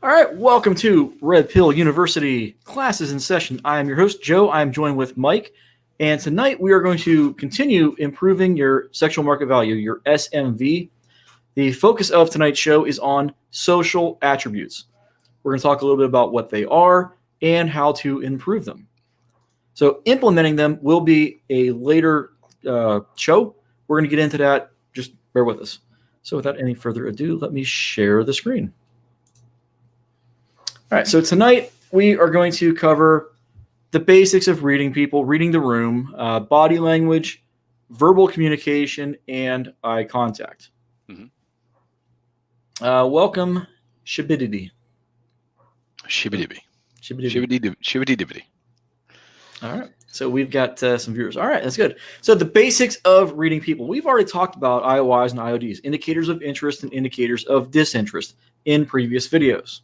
All right, welcome to Red Pill University Classes in Session. I am your host, Joe. I am joined with Mike, and tonight we are going to continue improving your sexual market value, your SMV. The focus of tonight's show is on social attributes. We're going to talk a little bit about what they are and how to improve them. So implementing them will be a later show. We're going to get into that. Just bear with us. So without any further ado, let me share the screen. All right, so tonight we are going to cover the basics of reading people, reading the room, body language, verbal communication, and eye contact. Mm-hmm. Welcome, Shibididi. Shibidi. All right, so we've got some viewers. All right, that's good. So the basics of reading people. We've already talked about IOIs and IODs, indicators of interest and indicators of disinterest in previous videos.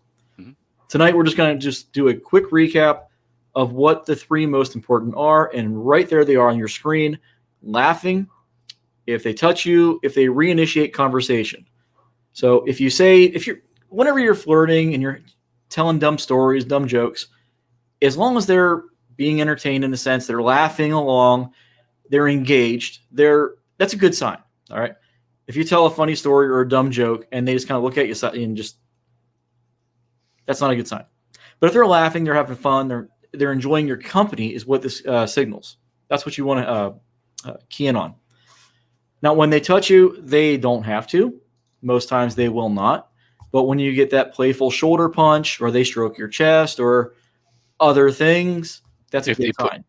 Tonight, we're just going to do a quick recap of what the three most important are. And right there they are on your screen. Laughing, if they touch you, if they reinitiate conversation. So whenever you're flirting and you're telling dumb stories, dumb jokes, as long as they're being entertained in the sense they're laughing along, they're engaged, that's a good sign. All right. If you tell a funny story or a dumb joke and they just kind of look at you and just, that's not a good sign. But if they're laughing, they're having fun, they're enjoying your company is what this signals. That's what you want to key in on. Now, when they touch you, they don't have to. Most times they will not. But when you get that playful shoulder punch or they stroke your chest or other things, that's a good sign.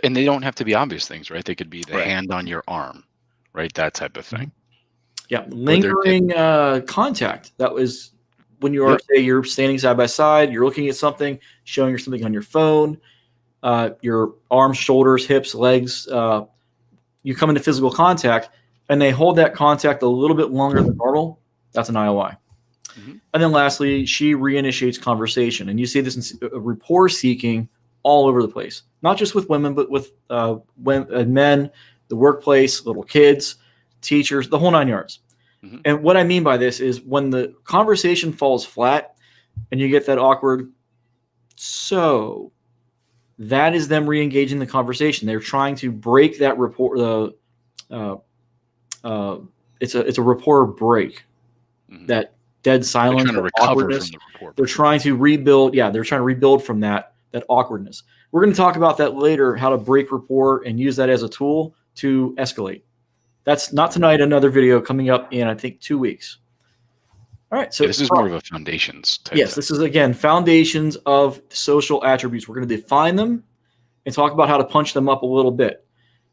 And they don't have to be obvious things, right? They could be the hand on your arm, right? That type of thing. Yeah, lingering contact. That was when you're standing side by side, you're looking at something, showing you something on your phone, your arms, shoulders, hips, legs, you come into physical contact, and they hold that contact a little bit longer than normal, that's an IOI. Mm-hmm. And then lastly, she reinitiates conversation. And you see this in rapport seeking all over the place, not just with women, but with men, the workplace, little kids, teachers, the whole nine yards. Mm-hmm. And what I mean by this is when the conversation falls flat and you get that awkward, so that is them re-engaging the conversation. They're trying to break that rapport. It's a rapport break. Mm-hmm. That dead silence, they're trying to recover from the rapport. They're trying to rebuild. Yeah, they're trying to rebuild from that awkwardness. We're going to talk about that later, how to break rapport and use that as a tool to escalate. That's not tonight. Another video coming up in, I think, 2 weeks. All right. So this is more of a foundations type. Yes, this is, again, foundations of social attributes. We're going to define them and talk about how to punch them up a little bit.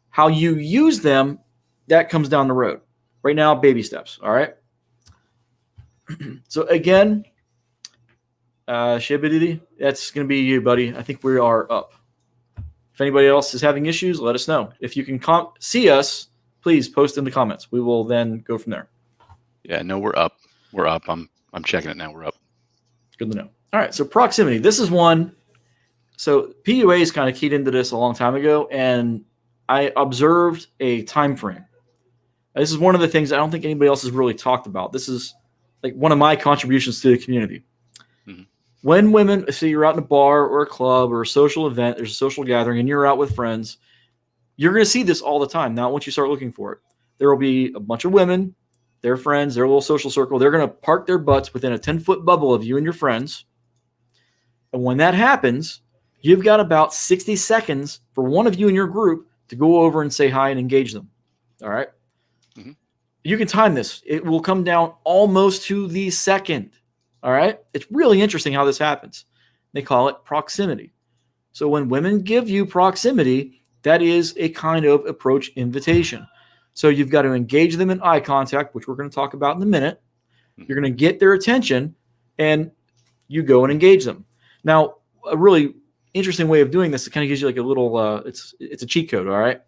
How you use them, that comes down the road. Right now, baby steps. All right. So, again, Shibididi, that's going to be you, buddy. I think we are up. If anybody else is having issues, let us know. If you can see us, please post in the comments. We will then go from there. Yeah, no, we're up. We're up. I'm checking it now. We're up. Good to know. All right, so proximity. This is one. So PUA is kind of keyed into this a long time ago, and I observed a time frame. This is one of the things I don't think anybody else has really talked about. This is like one of my contributions to the community. Mm-hmm. When women, so you're out in a bar or a club or a social event, there's a social gathering, and you're out with friends, you're going to see this all the time. Now, once you start looking for it, there will be a bunch of women, their friends, their little social circle. They're going to park their butts within a 10-foot bubble of you and your friends. And when that happens, you've got about 60 seconds for one of you in your group to go over and say hi and engage them. All right? Mm-hmm. You can time this. It will come down almost to the second. All right? It's really interesting how this happens. They call it proximity. So when women give you proximity, that is a kind of approach invitation. So you've got to engage them in eye contact, which we're going to talk about in a minute. You're going to get their attention, and you go and engage them. Now, a really interesting way of doing this, it kind of gives you like a little, it's a cheat code, all right?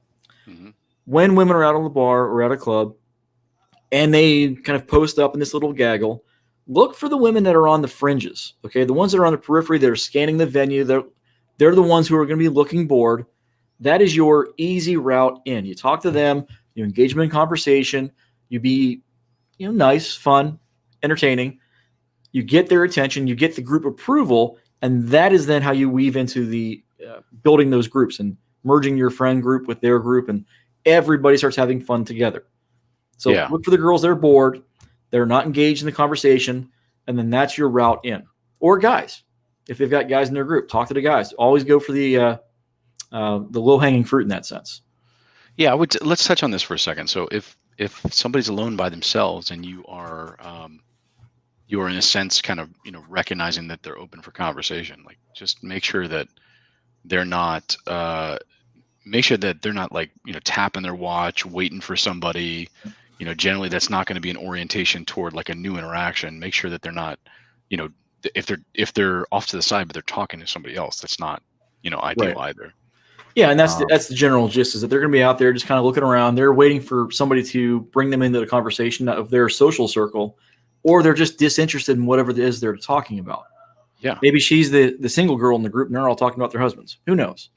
Mm-hmm. When women are out on the bar or at a club, and they kind of post up in this little gaggle, look for the women that are on the fringes, okay? The ones that are on the periphery, that are scanning the venue, they're the ones who are going to be looking bored. That is your easy route in. You talk to them, you engage them in conversation, you be, nice, fun, entertaining. You get their attention, you get the group approval, and that is then how you weave into the building those groups and merging your friend group with their group, and everybody starts having fun together. So look for the girls that are bored, they're not engaged in the conversation, and then that's your route in. Or guys, if they've got guys in their group, talk to the guys. Always go for the low-hanging fruit in that sense. Yeah, let's touch on this for a second. So if somebody's alone by themselves and you are in a sense kind of recognizing that they're open for conversation, like just make sure that they're not like tapping their watch, waiting for somebody. Generally that's not going to be an orientation toward like a new interaction. Make sure that they're not, if they're off to the side but they're talking to somebody else, that's not ideal either. Yeah, and that's the general gist, is that they're going to be out there just kind of looking around. They're waiting for somebody to bring them into the conversation of their social circle, or they're just disinterested in whatever it is they're talking about. Yeah. Maybe she's the single girl in the group and they're all talking about their husbands. Who knows?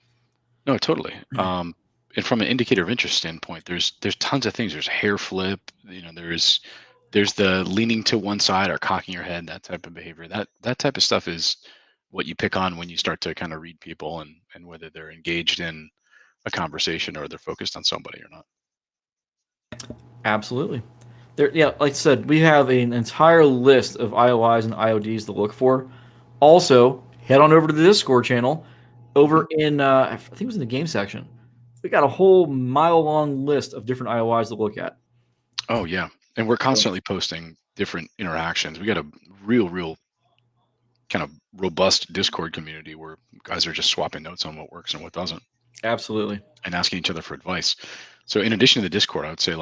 No, totally. And from an indicator of interest standpoint, there's tons of things. There's hair flip, there's the leaning to one side or cocking your head, that type of behavior. That type of stuff is what you pick on when you start to kind of read people and whether they're engaged in a conversation or they're focused on somebody or not. Absolutely. Like I said, we have an entire list of IOIs and IODs to look for. Also, head on over to the Discord channel. Over in, I think it was in the game section. We got a whole mile-long list of different IOIs to look at. Oh, yeah. And we're constantly posting different interactions. We got a real kind of robust Discord community where guys are just swapping notes on what works and what doesn't. Absolutely. And asking each other for advice. So in addition to the Discord, I would say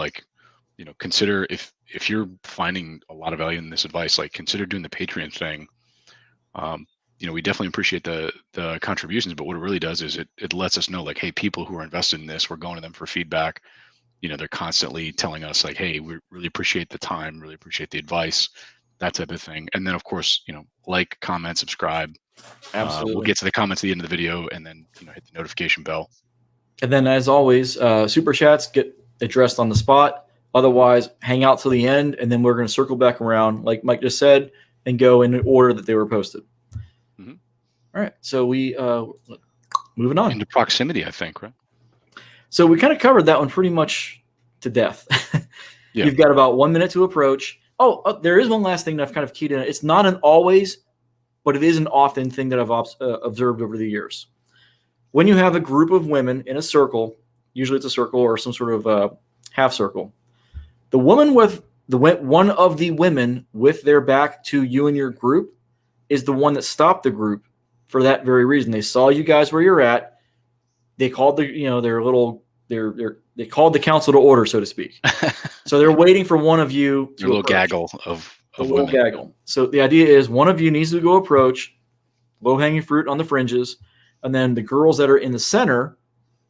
consider if you're finding a lot of value in this advice, consider doing the Patreon thing. We definitely appreciate the contributions, but what it really does is it lets us know, hey, people who are invested in this, we're going to them for feedback. They're constantly telling us hey, we really appreciate the time, really appreciate the advice, that type of thing. And then of course, comment, subscribe. Absolutely. We'll get to the comments at the end of the video and then, hit the notification bell. And then as always, super chats get addressed on the spot. Otherwise, hang out till the end, and then we're going to circle back around, like Mike just said, and go in the order that they were posted. Mm-hmm. All right, so we moving on into proximity, I think, right? So we kind of covered that one pretty much to death. Yeah. You've got about 1 minute to approach. Oh, there is one last thing that I've kind of keyed in. It's not an always, but it is an often thing that I've observed over the years. When you have a group of women in a circle, usually it's a circle or some sort of half circle, the woman with one of the women with their back to you and your group is the one that stopped the group for that very reason. They saw you guys where you're at. They called they called the council to order, so to speak. So they're waiting for one of you to a little gaggle of women. Gaggle. So the idea is one of you needs to go approach, low-hanging fruit on the fringes, and then the girls that are in the center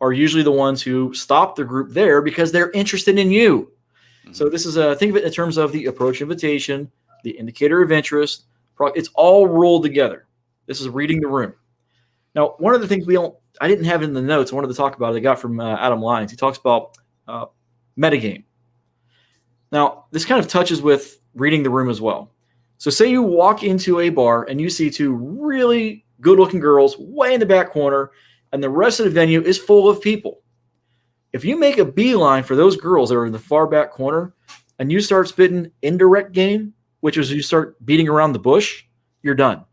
are usually the ones who stop the group there because they're interested in you. So this is think of it in terms of the approach invitation, the indicator of interest. It's all rolled together. This is reading the room. Now, one of the things I didn't have it in the notes. I wanted to talk about it. I got from Adam Lyons. He talks about metagame. Now, this kind of touches with reading the room as well. So say you walk into a bar and you see two really good-looking girls way in the back corner, and the rest of the venue is full of people. If you make a beeline for those girls that are in the far back corner and you start spitting indirect game, which is you start beating around the bush, you're done.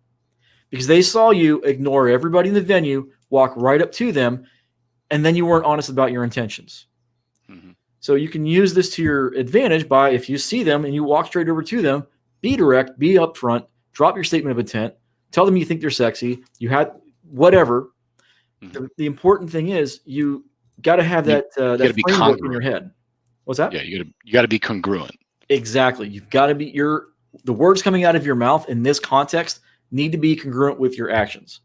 Because they saw you ignore everybody in the venue, walk right up to them, and then you weren't honest about your intentions. Mm-hmm. So you can use this to your advantage by, if you see them and you walk straight over to them, be direct, be upfront, drop your statement of intent, tell them you think they're sexy, you had whatever. Mm-hmm. The important thing is you got to have that framework in your head. What's that? Yeah, you got to be congruent. Exactly. You've got to be the words coming out of your mouth in this context need to be congruent with your actions.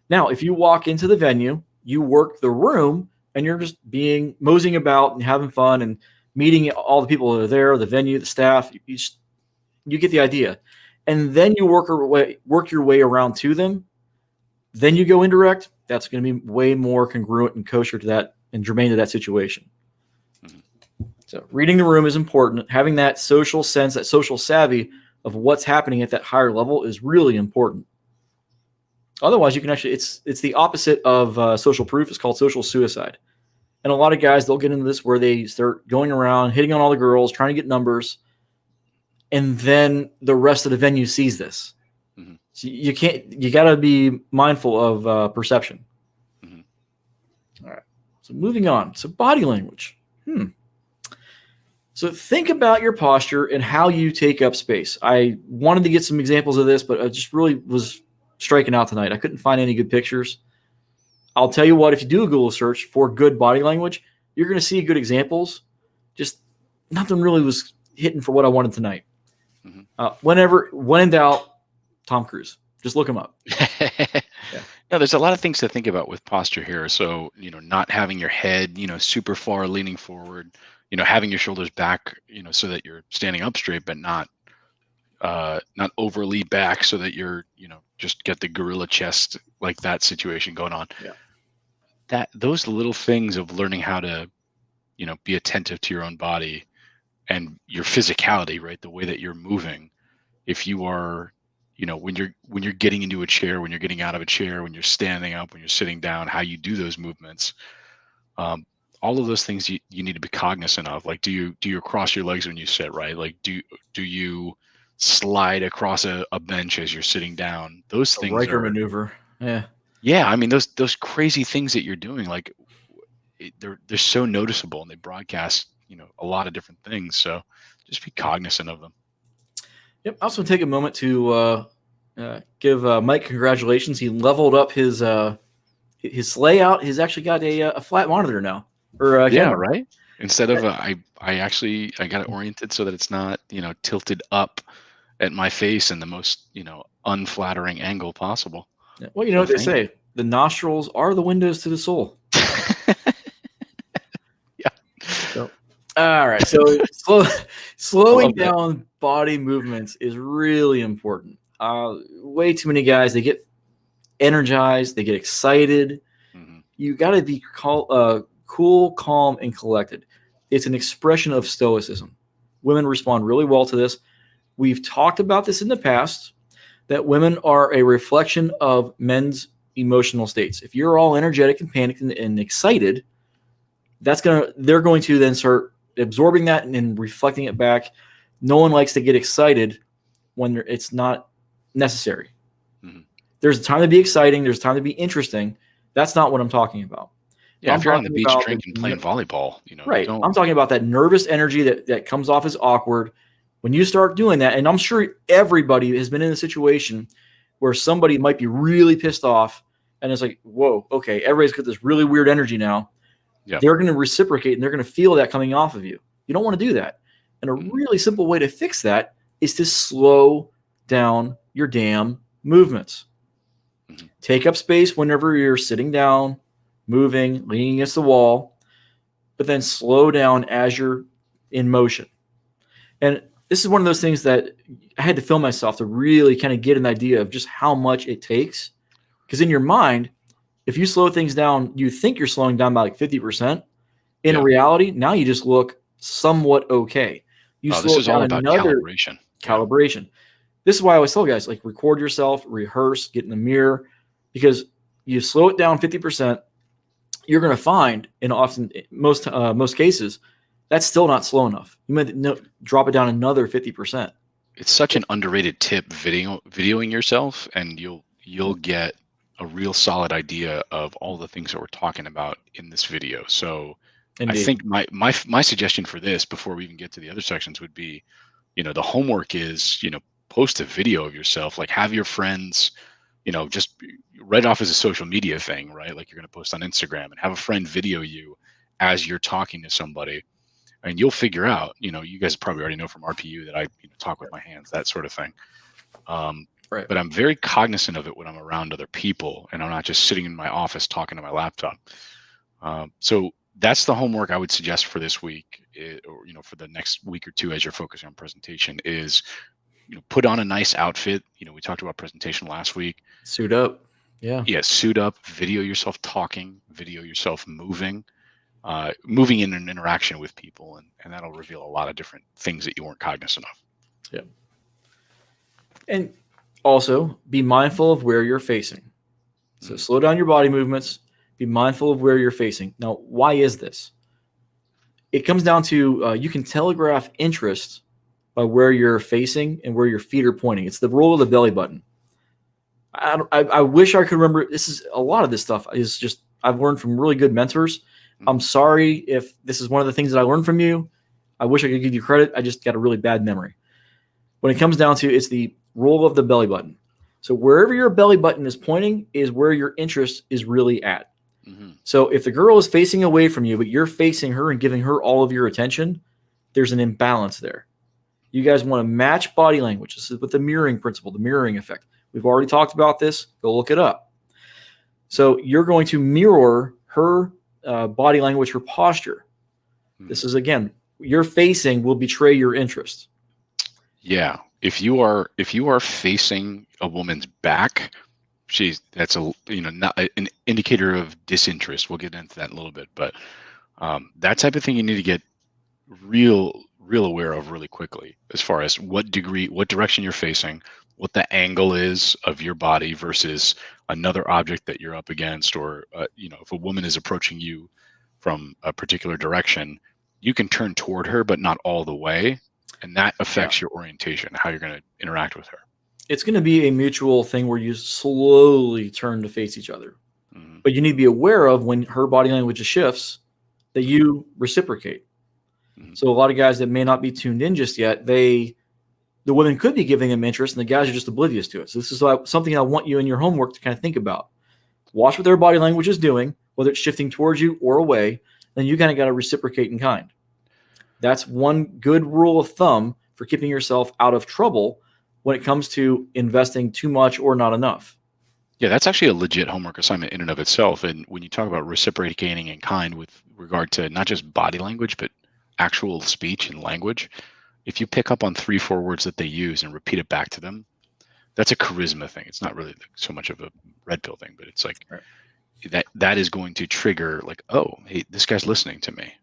Now, if you walk into the venue, you work the room, and you're just moseying about and having fun and meeting all the people that are there, the venue, the staff, you get the idea. And then you work your way around to them. Then you go indirect. That's going to be way more congruent and kosher to that and germane to that situation. Mm-hmm. So reading the room is important. Having that social sense, that social savvy of what's happening at that higher level is really important. Otherwise, you can actually, it's the opposite of social proof. It's called social suicide. And a lot of guys, they'll get into this where they start going around, hitting on all the girls, trying to get numbers. And then the rest of the venue sees this. Mhm. So you got to be mindful of perception. Mhm. All right. So moving on. So body language. So think about your posture and how you take up space. I wanted to get some examples of this, but I just really was striking out tonight. I couldn't find any good pictures. I'll tell you what, if you do a Google search for good body language, you're going to see good examples. Just nothing really was hitting for what I wanted tonight. Mhm. When in doubt, Tom Cruise. Just look him up. No, there's a lot of things to think about with posture here. So, not having your head, super far leaning forward, having your shoulders back, so that you're standing up straight, but not overly back so that you're, just get the gorilla chest, like that situation going on. Yeah. Those little things of learning how to, be attentive to your own body and your physicality, right? The way that you're moving. If you are, when you're getting into a chair, when you're getting out of a chair, when you're standing up, when you're sitting down, how you do those movements, all of those things you need to be cognizant of. Like, do you cross your legs when you sit, right? Like, do you slide across a bench as you're sitting down? Those A things Riker are, maneuver. Yeah. yeah. I mean, those crazy things that you're doing, like, they're so noticeable, and they broadcast, a lot of different things. So just be cognizant of them. Yep. I also take a moment to give Mike congratulations. He leveled up his layout. He's actually got a flat monitor now, or a Yeah, camera. right. Instead of I got it oriented so that it's not, tilted up at my face in the most, unflattering angle possible. Yeah. Well, you know So what they thank you. say: the nostrils are the windows to the soul. Yeah. So, all right. So I slowing love that. down body movements is really important. Way too many guys, they get energized, they get excited. Hmm. You got to be cool, calm, and collected. It's an expression of stoicism. Women respond really well to this. We've talked about this in the past, that women are a reflection of men's emotional states. If you're all energetic and panicked and excited, they're going to then start absorbing that and reflecting it back. No one likes to get excited when it's not necessary. Hmm. There's a time to be exciting. There's a time to be interesting. That's not what I'm talking about. Yeah, I'm if you're on the talking beach about drinking, playing volleyball, right. don't. I'm talking about that nervous energy that comes off as awkward. When you start doing that, and I'm sure everybody has been in a situation where somebody might be really pissed off, and it's like, whoa, okay, everybody's got this really weird energy now. Yeah. They're going to reciprocate and they're going to feel that coming off of you. You don't want to do that. And a really simple way to fix that is to slow down your damn movements. Mhm. Take up space whenever you're sitting down, moving, leaning against the wall, but then slow down as you're in motion. And this is one of those things that I had to film myself to really kind of get an idea of just how much it takes. Because in your mind, if you slow things down, you think you're slowing down by like 50%. In Yeah. reality, now you just look somewhat okay. You Oh, this slow it is all down about another calibration. Yeah. calibration. This is why I always tell guys, like, record yourself, rehearse, get in the mirror, because you slow it down 50%, you're going to find, in often most cases, that's still not slow enough. You might drop it down another 50%. It's such an underrated tip, videoing yourself, and you'll get a real solid idea of all the things that we're talking about in this video. So I Indeed. think my suggestion for this, before we even get to the other sections, would be, the homework is, post a video of yourself, like have your friends, just write off as a social media thing, right? Like you're going to post on Instagram, and have a friend video you as you're talking to somebody, and you'll figure out, you guys probably already know from RPU that I talk with my hands, that sort of thing. Right. But I'm very cognizant of it when I'm around other people, and I'm not just sitting in my office talking to my laptop. So that's the homework I would suggest for this week, or for the next week or two as you're focusing on presentation, is put on a nice outfit. We talked about presentation last week. Suit up. Yeah. Yeah, suit up, video yourself talking, video yourself moving in an interaction with people, and that'll reveal a lot of different things that you weren't cognizant of. Yeah. And also be mindful of where you're facing. So Mhm. slow down your body movements. Be mindful of where you're facing. Now, why is this? It comes down to you can telegraph interest by where you're facing and where your feet are pointing. It's the role of the belly button. I wish I could remember. This is a lot of this stuff is just I've learned from really good mentors. I'm Mhm. sorry if this is one of the things that I learned from you. I wish I could give you credit. I just got a really bad memory. When it comes down to it's the role of the belly button. So wherever your belly button is pointing is where your interest is really at. Mhm. So if the girl is facing away from you, but you're facing her and giving her all of your attention, there's an imbalance there. You guys want to match body language. This is with the mirroring principle, the mirroring effect. We've already talked about this. Go look it up. So you're going to mirror her body language, her posture. This Mhm. is again, your facing will betray your interest. Yeah. If you are facing a woman's back, that's a not an indicator of disinterest. We'll get into that in a little bit, but that type of thing you need to get real aware of really quickly, as far as what direction you're facing, what the angle is of your body versus another object that you're up against, or if a woman is approaching you from a particular direction, you can turn toward her but not all the way, and that Yeah. affects your orientation, how you're going to interact with her. It's going to be a mutual thing where you slowly turn to face each other. Hmm. But you need to be aware of when her body language shifts that Hmm. you reciprocate. Hmm. So a lot of guys that may not be tuned in just yet, the women could be giving them interest, and the guys are just oblivious to it. So this is something I want you in your homework to kind of think about. Watch what their body language is doing, whether it's shifting towards you or away. Then you kind of got to reciprocate in kind. That's one good rule of thumb for keeping yourself out of trouble when it comes to investing too much or not enough. Yeah, that's actually a legit homework assignment in and of itself. And when you talk about reciprocating in kind with regard to not just body language, but actual speech and language, if you pick up on 3, 4 words that they use and repeat it back to them, that's a charisma thing. It's not really so much of a red pill thing, but it's like Right. that is going to trigger like, oh, hey, this guy's listening to me.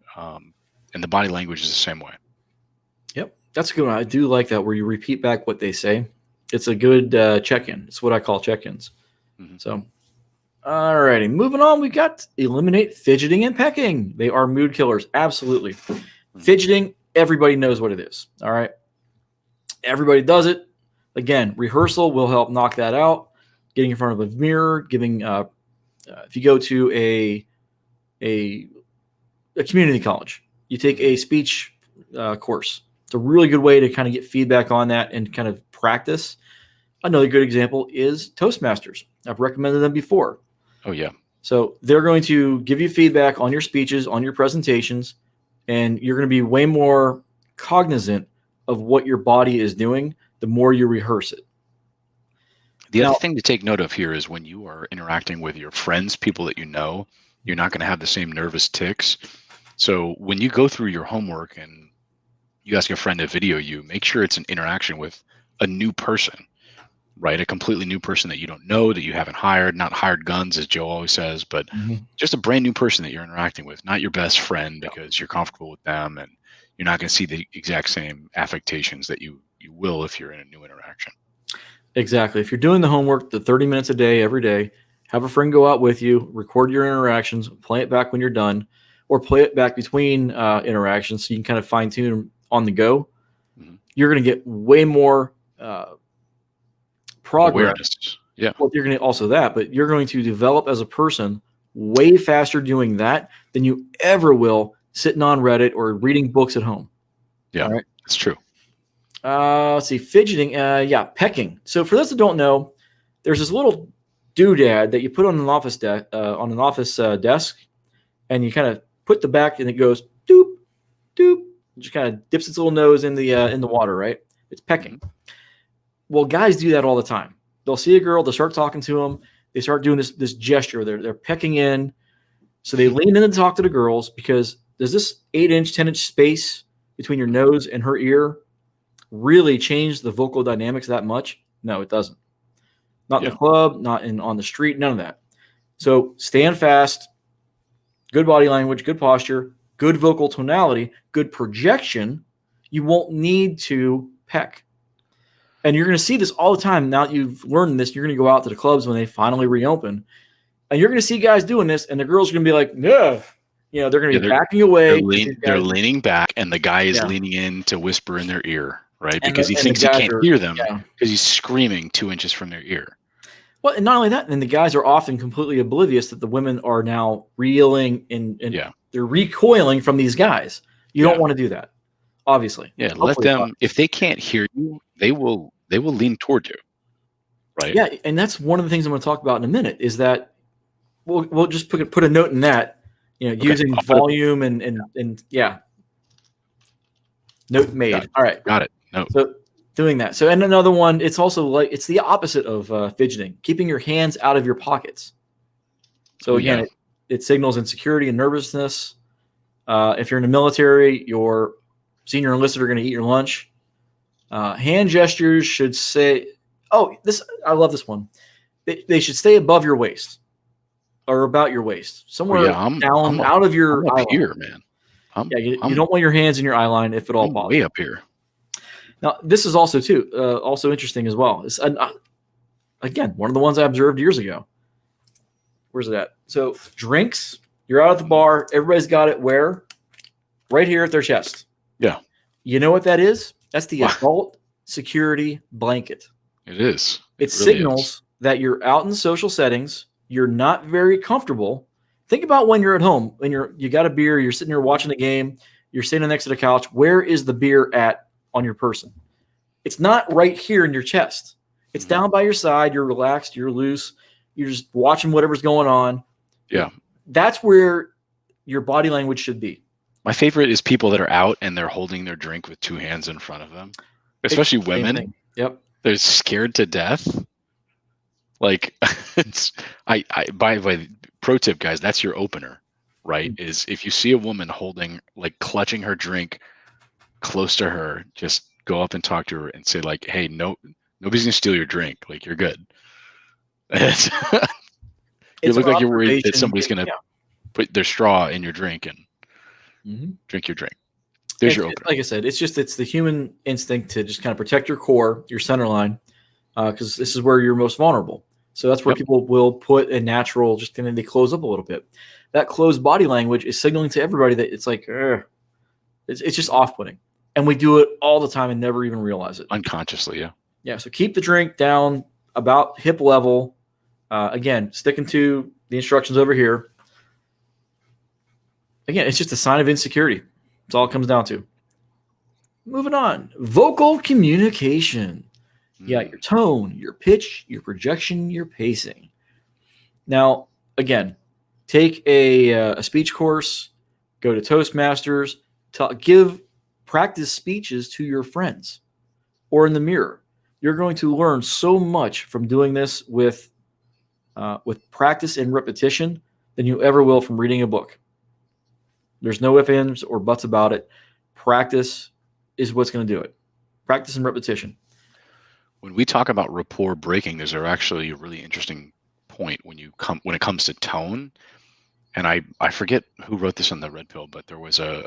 And the body language is the same way. Yep, that's a good one. I do like that where you repeat back what they say. It's a good check-in. It's what I call check-ins. Hmm. So, alrighty, moving on. We got eliminate fidgeting and pecking. They are mood killers. Absolutely, Hmm. fidgeting. Everybody knows what it is. All right, everybody does it. Again, rehearsal will help knock that out. Getting in front of a mirror, giving. If you go to a a community college, you take Hmm. a speech course. It's a really good way to kind of get feedback on that and kind of practice. Another good example is Toastmasters. I've recommended them before. Oh, yeah. So they're going to give you feedback on your speeches, on your presentations, and you're going to be way more cognizant of what your body is doing the more you rehearse it. The other Now, thing to take note of here is when you are interacting with your friends, people that you know, you're not going to have the same nervous tics. So when you go through your homework and you ask a friend to video you, make sure it's an interaction with a new person, right? A completely new person that you don't know, that you haven't hired, not hired guns, as Joe always says, but mhm, just a brand new person that you're interacting with, not your best friend because you're comfortable with them and you're not going to see the exact same affectations that you will if you're in a new interaction. exactly. If you're doing the homework, the 30 minutes a day, every day, have a friend go out with you, record your interactions, play it back when you're done, or play it back between interactions so you can kind of fine tune on the go. Mhm. You're going to get way more progress. Awareness. Yeah. Well, you're going to also that, but you're going to develop as a person way faster doing that than you ever will sitting on Reddit or reading books at home. Yeah. All right. It's true. Let's see, fidgeting. Yeah, pecking. So for those that don't know, there's this little doodad that you put on an office desk, and you kind of put the back, and it goes doop doop. It just kind of dips its little nose in the water. Right. It's pecking. Mhm. Well, guys do that all the time. They'll see a girl, they'll start talking to them, they start doing this gesture. They're pecking in. So they lean in and talk to the girls because does this 8-inch, 10-inch space between your Mhm. nose and her ear really change the vocal dynamics that much? No, it doesn't. Not in the Yeah. club, not in on the street, none of that. So stand fast, good body language, good posture, good vocal tonality, good projection. You won't need to peck. And you're going to see this all the time. Now that you've learned this, you're going to go out to the clubs when they finally reopen, and you're going to see guys doing this, and the girls are going to be like, no. They're going to be backing away. They're leaning back, and the guy is leaning in to whisper in their ear, right? And because he thinks he can't hear them because he's screaming 2 inches from their ear. Well, and not only that, and the guys are often completely oblivious that the women are now reeling and they're recoiling from these guys. You don't want to do that, obviously. Yeah, let them. If they can't hear you, they will lean toward you, right? Yeah, and that's one of the things I'm going to talk about in a minute. Is that we'll just put a note in that. Using volume and note made. All right, got it. No. So doing that. So, and another one, it's also it's the opposite of fidgeting, keeping your hands out of your pockets. So again, it signals insecurity and nervousness. If you're in the military, your senior enlisted are going to eat your lunch. Hand gestures should say, I love this one. They should stay above your waist. Or about your waist, somewhere down out of your I'm up here, man. You don't want your hands in your eye line if at all possible. Way up here. Now, this is also also interesting as well. It's again one of the ones I observed years ago. Where's it at? So drinks, you're out at the bar. Everybody's got it where? Right here at their chest. Yeah. You know what that is? That's the adult security blanket. It is. It really signals that you're out in social settings. You're not very comfortable. Think about when you're at home, when you got a beer, you're sitting there watching the game, you're sitting next to the couch. Where is the beer at on your person? It's not right here in your chest. It's down by your side. You're relaxed. You're loose. You're just watching whatever's going on. Yeah. That's where your body language should be. My favorite is people that are out and they're holding their drink with 2 hands in front of them, especially women. Yep. They're scared to death. Like by pro tip, guys, that's your opener, right? Is if you see a woman holding, like clutching her drink close to her, just go up and talk to her and say like, hey, nobody's gonna steal your drink. Like you're good. You look like you're worried that somebody's gonna put their straw in your drink and drink your drink. There's your opener. Like I said, it's the human instinct to just kind of protect your core, your center line, because this is where you're most vulnerable. So that's where people will put a natural, just kind of they close up a little bit. That closed body language is signaling to everybody that it's like, it's just off-putting. And we do it all the time and never even realize it. Unconsciously, yeah. Yeah, so keep the drink down about hip level. Again, sticking to the instructions over here. Again, it's just a sign of insecurity. That's all it comes down to. Moving on. Vocal communication. Yeah, your tone, your pitch, your projection, your pacing. Now, again, take a speech course, go to Toastmasters, give practice speeches to your friends or in the mirror. You're going to learn so much from doing this with practice and repetition than you ever will from reading a book. There's no ifs, ands, or buts about it. Practice is what's going to do it. Practice and repetition. When we talk about rapport breaking, there's actually a really interesting point when it comes to tone. And I forget who wrote this on the Red Pill, but there was a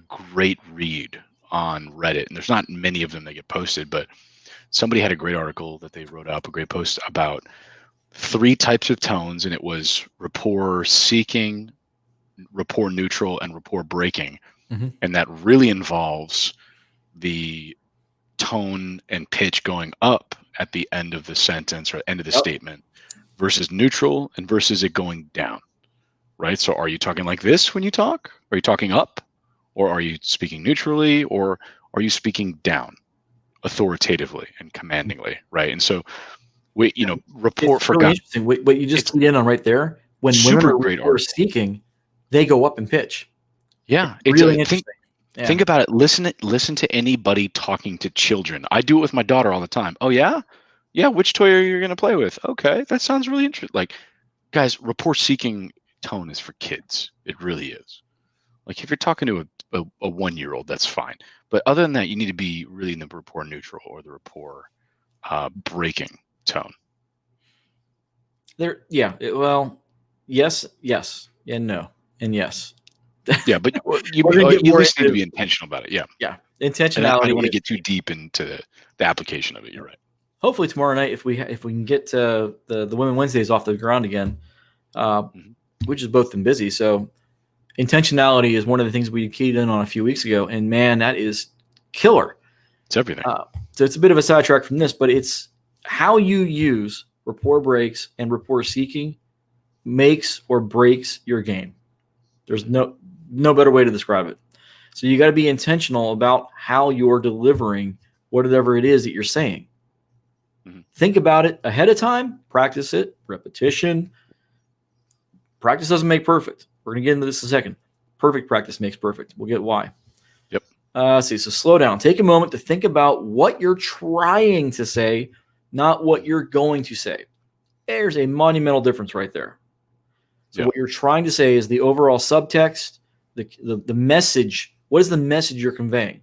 great read on Reddit, and there's not many of them that get posted, but somebody had a great article that they wrote up, a great post about 3 types of tones, and it was rapport seeking, rapport neutral, and rapport breaking. And that really involves the tone and pitch going up at the end of the sentence or end of the statement versus neutral and versus it going down, right? So are you talking like this when you talk? Are you talking up? Or are you speaking neutrally? Or are you speaking down authoritatively and commandingly, right? And so rapport for really interesting. What you just keyed in on right there, when women are rapport seeking, they go up in pitch. Yeah, it's really interesting. Think about it. Listen to anybody talking to children. I do it with my daughter all the time. Oh yeah? Yeah, which toy are you going to play with? Okay, that sounds really interesting. Like, guys, rapport seeking tone is for kids. It really is. Like if you're talking to a 1-year-old, that's fine. But other than that, you need to be really in the rapport neutral or the rapport breaking tone. Yes, and no, and yes. Yeah, but you at least need to be intentional about it. Yeah. Yeah. And I Intentionality. don't want to get too deep into the application of it. You're right. Hopefully tomorrow night, if we can get the Women Wednesdays off the ground again, which has both been busy. So intentionality is one of the things we keyed in on a few weeks ago, and man, that is killer. It's everything. So it's a bit of a sidetrack from this, but it's how you use rapport breaks and rapport seeking makes or breaks your game. There's no better way to describe it. So you got to be intentional about how you're delivering whatever it is that you're saying. Think about it ahead of time, practice it, repetition. Practice doesn't make perfect. We're going to get into this in a second. Perfect practice makes perfect. We'll get why. Yep. Let's see. So slow down. Take a moment to think about what you're trying to say, not what you're going to say. There's a monumental difference right there. So what you're trying to say is the overall subtext, the message. What is the message you're conveying?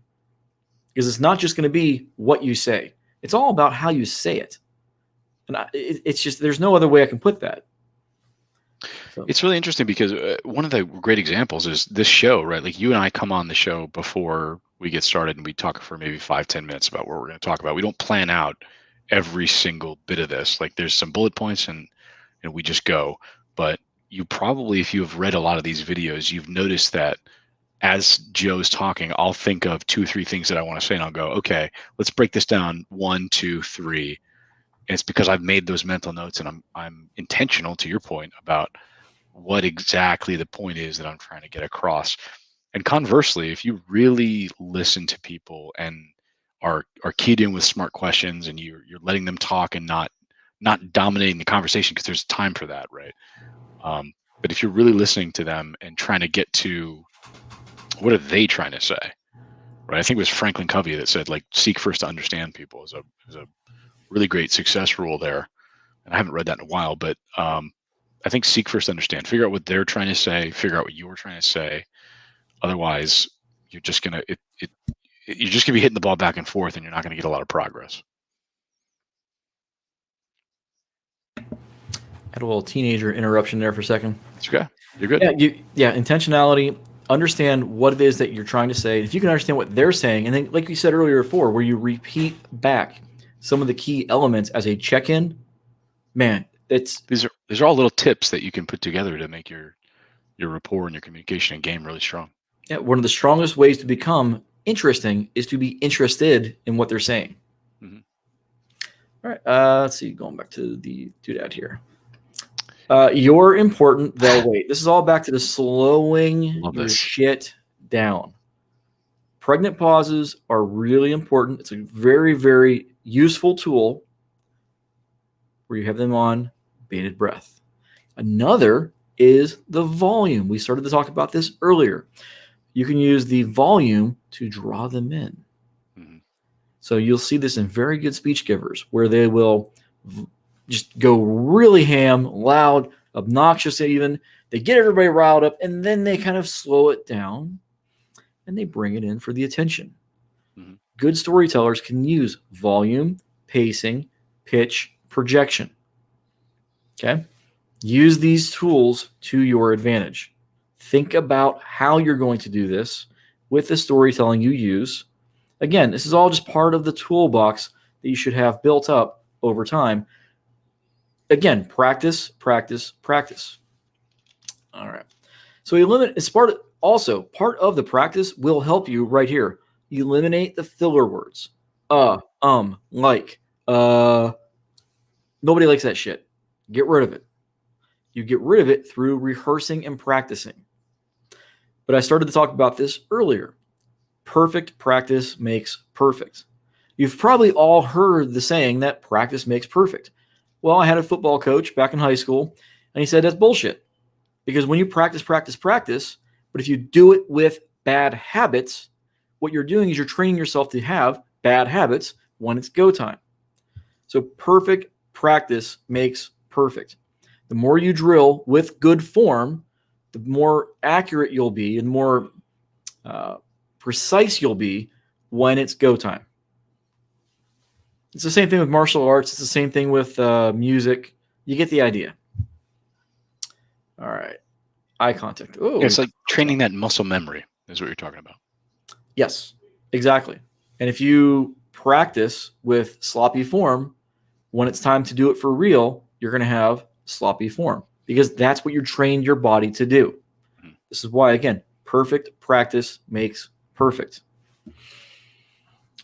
Because it's not just going to be what you say. It's all about how you say it. And it's just, there's no other way I can put that. So. It's really interesting because one of the great examples is this show, right? Like you and I come on the show before we get started and we talk for maybe 5-10 minutes about what we're going to talk about. We don't plan out every single bit of this. Like there's some bullet points and we just go. But you probably, if you have read a lot of these videos, you've noticed that as Joe's talking, I'll think of 2 or 3 things that I want to say and I'll go, okay, let's break this down 1, 2, 3. And it's because I've made those mental notes and I'm intentional, to your point, about what exactly the point is that I'm trying to get across. And conversely, if you really listen to people and are keyed in with smart questions and you're letting them talk and not dominating the conversation, because there's time for that, right? But if you're really listening to them and trying to get to what are they trying to say, right? I think it was Franklin Covey that said, like, seek first to understand people is a really great success rule there. And I haven't read that in a while, but I think seek first to understand, figure out what they're trying to say, figure out what you're trying to say. Otherwise, you're just gonna you're just gonna be hitting the ball back and forth, and you're not gonna get a lot of progress. Had a little teenager interruption there for a second. It's okay. You're good. Yeah, intentionality. Understand what it is that you're trying to say. If you can understand what they're saying, and then, like you said earlier before, where you repeat back some of the key elements as a check-in, man, these are all little tips that you can put together to make your rapport and your communication and game really strong. Yeah, one of the strongest ways to become interesting is to be interested in what they're saying. Mm-hmm. All right, let's see. Going back to the doodad here. You're important, they'll wait. This is all back to the slowing your shit down. Pregnant pauses are really important. It's a very, very useful tool where you have them on bated breath. Another is the volume. We started to talk about this earlier. You can use the volume to draw them in. Mm-hmm. So you'll see this in very good speech givers where they will just go really ham, loud, obnoxious even. They get everybody riled up, and then they kind of slow it down, and they bring it in for the attention. Mm-hmm. Good storytellers can use volume, pacing, pitch, projection. Okay? Use these tools to your advantage. Think about how you're going to do this with the storytelling you use. Again, this is all just part of the toolbox that you should have built up over time. Again, practice, practice, practice. All right. So it's part of the practice will help you right here. Eliminate the filler words. Like. Nobody likes that shit. Get rid of it. You get rid of it through rehearsing and practicing. But I started to talk about this earlier. Perfect practice makes perfect. You've probably all heard the saying that practice makes perfect. Well, I had a football coach back in high school, and he said that's bullshit. Because when you practice, but if you do it with bad habits, what you're doing is you're training yourself to have bad habits when it's go time. So perfect practice makes perfect. The more you drill with good form, the more accurate you'll be and more precise you'll be when it's go time. It's the same thing with martial arts. It's the same thing with music. You get the idea. All right. Eye contact. It's like training that muscle memory is what you're talking about. Yes. Exactly. And if you practice with sloppy form, when it's time to do it for real, you're going to have sloppy form because that's what you trained your body to do. Mhm. This is why, again, perfect practice makes perfect.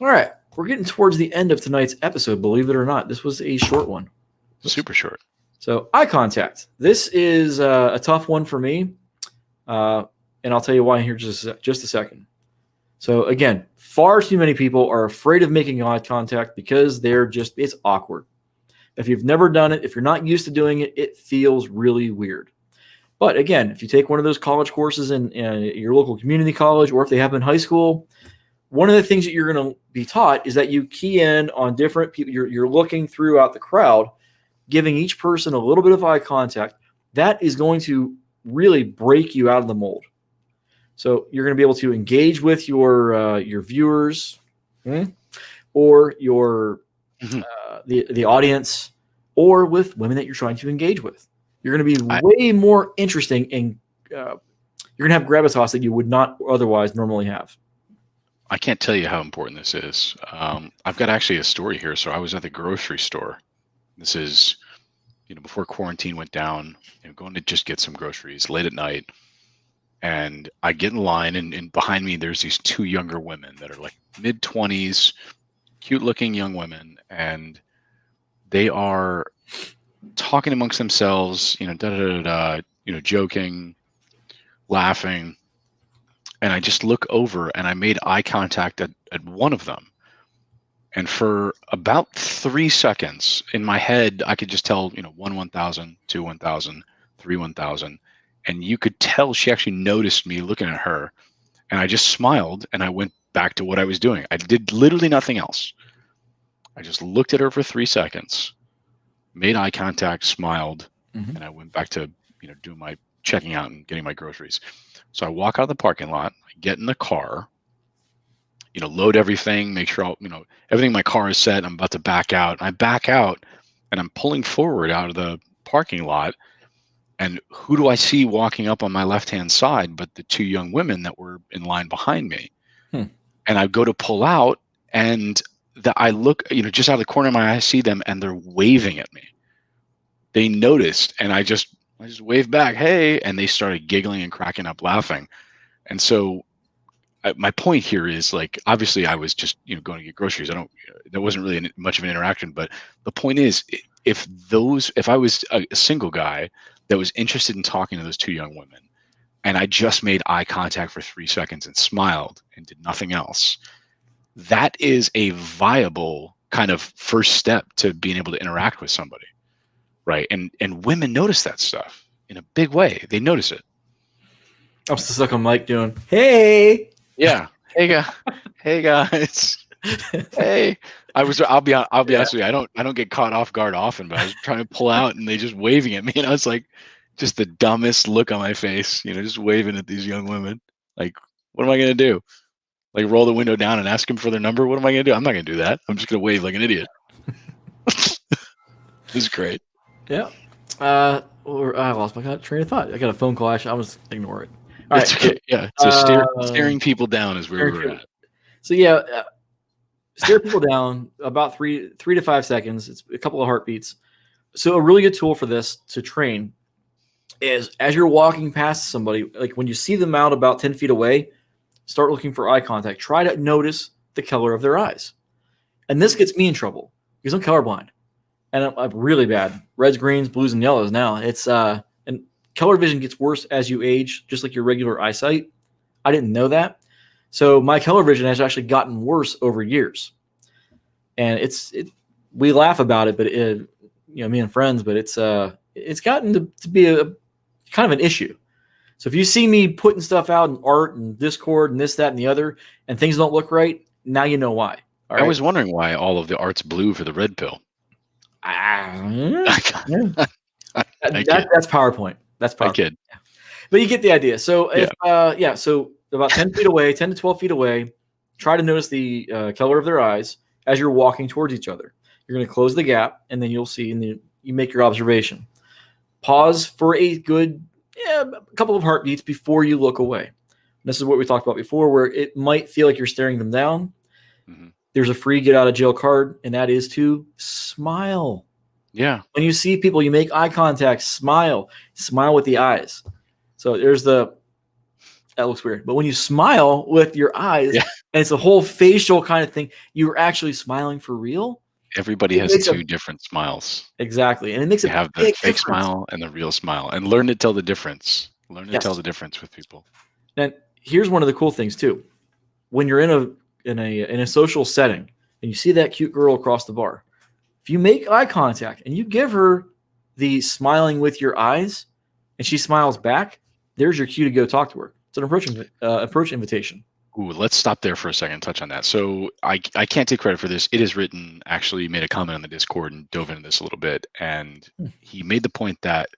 All right. We're getting towards the end of tonight's episode, believe it or not. This was a short one. Super short. So, eye contact. This is a tough one for me. And I'll tell you why here just a second. So, again, far too many people are afraid of making eye contact because it's awkward. If you've never done it, if you're not used to doing it, it feels really weird. But again, if you take one of those college courses in your local community college, or if they have in high school, one of the things that you're going to be taught is that you key in on different people. You're looking throughout the crowd, giving each person a little bit of eye contact. That is going to really break you out of the mold. So you're going to be able to engage with your viewers, or your the audience, or with women that you're trying to engage with. You're going to be way more interesting, and you're going to have gravitas that you would not otherwise normally have. I can't tell you how important this is. I've got actually a story here. So I was at the grocery store. This is, before quarantine went down, going to just get some groceries late at night. And I get in line, and behind me, there's these two younger women that are like mid-20s, cute-looking young women. And they are talking amongst themselves, joking, laughing. And I just look over and I made eye contact at one of them. And for about 3 seconds in my head, I could just tell, 1,000, 2, 1,000, 3, 1,000. And you could tell she actually noticed me looking at her. And I just smiled and I went back to what I was doing. I did literally nothing else. I just looked at her for 3 seconds, made eye contact, smiled, and I went back to, doing my checking out and getting my groceries. So I walk out of the parking lot, I get in the car, load everything, make sure everything in my car is set. I'm about to back out. I back out and I'm pulling forward out of the parking lot. And who do I see walking up on my left-hand side but the two young women that were in line behind me? And I go to pull out, and I look, just out of the corner of my eye, I see them, and they're waving at me. They noticed, and I just waved back, hey, and they started giggling and cracking up laughing. And so my point here is, like, obviously I was just, going to get groceries. There wasn't really much of an interaction, but the point is, if I was a single guy that was interested in talking to those two young women, and I just made eye contact for 3 seconds and smiled and did nothing else, that is a viable kind of first step to being able to interact with somebody, right? And women notice that stuff in a big way. They notice it. I'm still stuck on Mike doing, hey. Yeah. Hey guys. Hey. I'll be honest with you. I don't get caught off guard often, but I was trying to pull out and they just waving at me, and I was like, just the dumbest look on my face, just waving at these young women. Like, what am I going to do? Like, roll the window down and ask them for their number? What am I going to do? I'm not going to do that. I'm just going to wave like an idiot. This is great. Yeah. I lost my train of thought. I got a phone call. Actually, I was ignore it. All That's right. okay. Yeah. So staring people down is where we're at. So yeah, stare people down about 3 to 5 seconds. It's a couple of heartbeats. So a really good tool for this to train is, as you're walking past somebody, like when you see them out about 10 feet away, start looking for eye contact. Try to notice the color of their eyes. And this gets me in trouble because I'm colorblind. And I'm really bad. Reds, greens, blues, and yellows now. It's and color vision gets worse as you age, just like your regular eyesight. I didn't know that. So my color vision has actually gotten worse over years. And we laugh about it, but me and friends, but it's gotten to be a kind of an issue. So if you see me putting stuff out in art and Discord and this, that, and the other, and things don't look right, now you know why. All right? I was wondering why all of the art's blue for the red pill. That's PowerPoint. That's PowerPoint. I kid. But you get the idea. So so about 10 feet away, 10 to 12 feet away, try to notice the color of their eyes as you're walking towards each other. You're going to close the gap, and then you'll see, and you make your observation. Pause for a good a couple of heartbeats before you look away. This is what we talked about before, where it might feel like you're staring them down. Mm-hmm. There's a free get out of jail card, and that is to smile. Yeah. When you see people, you make eye contact, smile with the eyes. So that looks weird. But when you smile with your eyes, Yeah. and it's a whole facial kind of thing, you're actually smiling for real. Everybody has two different smiles. Exactly. And it makes You a have the big fake difference. smile and the real smile, and learn to tell the difference. Learn to tell the difference with people. And here's one of the cool things too. When you're in a social setting and you see that cute girl across the bar, if you make eye contact and you give her the smiling with your eyes and she smiles back, there's your cue to go talk to her. It's an approach invitation. Ooh, let's stop there for a second and touch on that. So I can't take credit for this. It is written, actually made a comment on the Discord and dove into this a little bit. And he made the point that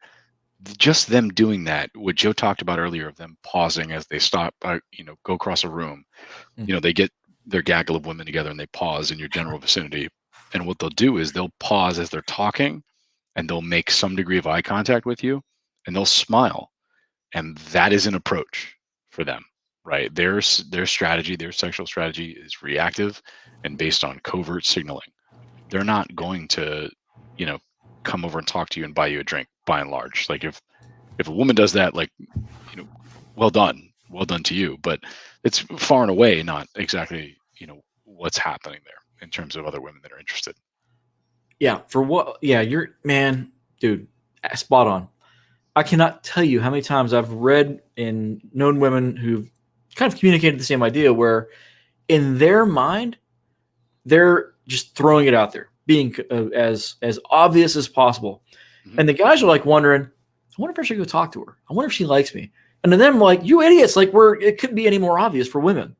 just them doing that, what Joe talked about earlier, of them pausing as they stop, go across a room, they get their gaggle of women together and they pause in your general vicinity. And what they'll do is they'll pause as they're talking and they'll make some degree of eye contact with you and they'll smile. And that is an approach for them, right? Their strategy, their sexual strategy is reactive and based on covert signaling. They're not going to, come over and talk to you and buy you a drink, by and large. Like if a woman does that, like, well done to you, but it's far and away not exactly, what's happening there in terms of other women that are interested. Yeah. You're, man, dude, spot on. I cannot tell you how many times I've read and known women who've kind of communicated the same idea, where in their mind, they're just throwing it out there, being as obvious as possible. Mm-hmm. And the guys are like wondering, I wonder if I should go talk to her. I wonder if she likes me. And to them, like, you idiots, like it couldn't be any more obvious for women.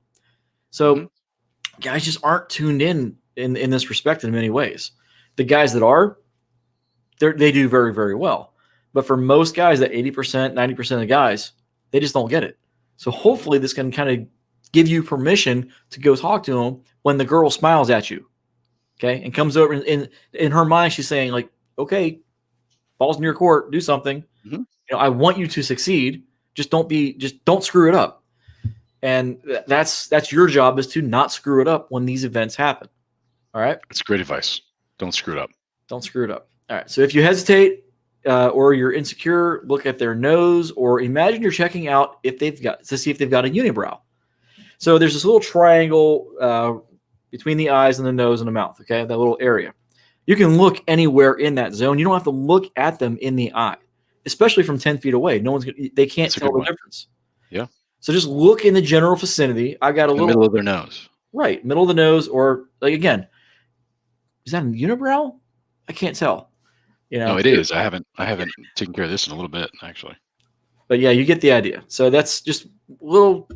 So guys just aren't tuned in this respect in many ways. The guys that are, they do very, very well. But for most guys, that 80%, 90% of the guys, they just don't get it. So hopefully this can kind of give you permission to go talk to them when the girl smiles at you, okay, and comes over in her mind, she's saying like, okay, ball's in your court, do something. Mm-hmm. I want you to succeed. Just don't screw it up. And that's your job, is to not screw it up when these events happen. All right. That's great advice. Don't screw it up. Don't screw it up. All right. So if you hesitate or you're insecure, look at their nose, or imagine you're checking out to see if they've got a unibrow. So there's this little triangle between the eyes and the nose and the mouth. Okay. That little area. You can look anywhere in that zone. You don't have to look at them in the eye, especially from 10 feet away. They can't tell the difference. Yeah. So just look in the general vicinity. I got a little middle of their nose. Right. Middle of the nose, or like, again, is that a unibrow? I can't tell. No, it is. I haven't taken care of this in a little bit, actually. But yeah, you get the idea. So that's just a little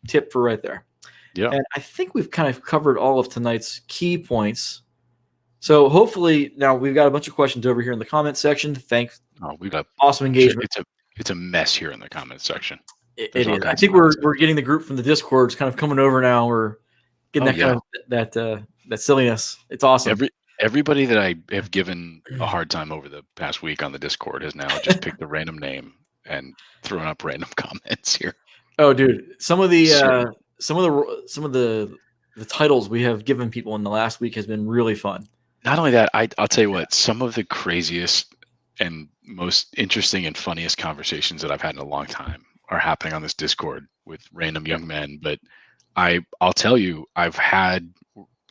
tip for right there. Yeah. And I think we've kind of covered all of tonight's key points. So hopefully now we've got a bunch of questions over here in the comment section. Thanks. We've got awesome engagement. It's a mess here in the comment section. It is. I think we're getting the group from the Discord. It's kind of coming over now. We're getting kind of that silliness. It's awesome. Everybody that I have given a hard time over the past week on the Discord has now just picked a random name and thrown up random comments here. Oh, dude, some of the titles we have given people in the last week has been really fun. Not only that, I'll tell you what, some of the craziest and most interesting and funniest conversations that I've had in a long time are happening on this Discord with random young men. But I'll tell you, I've had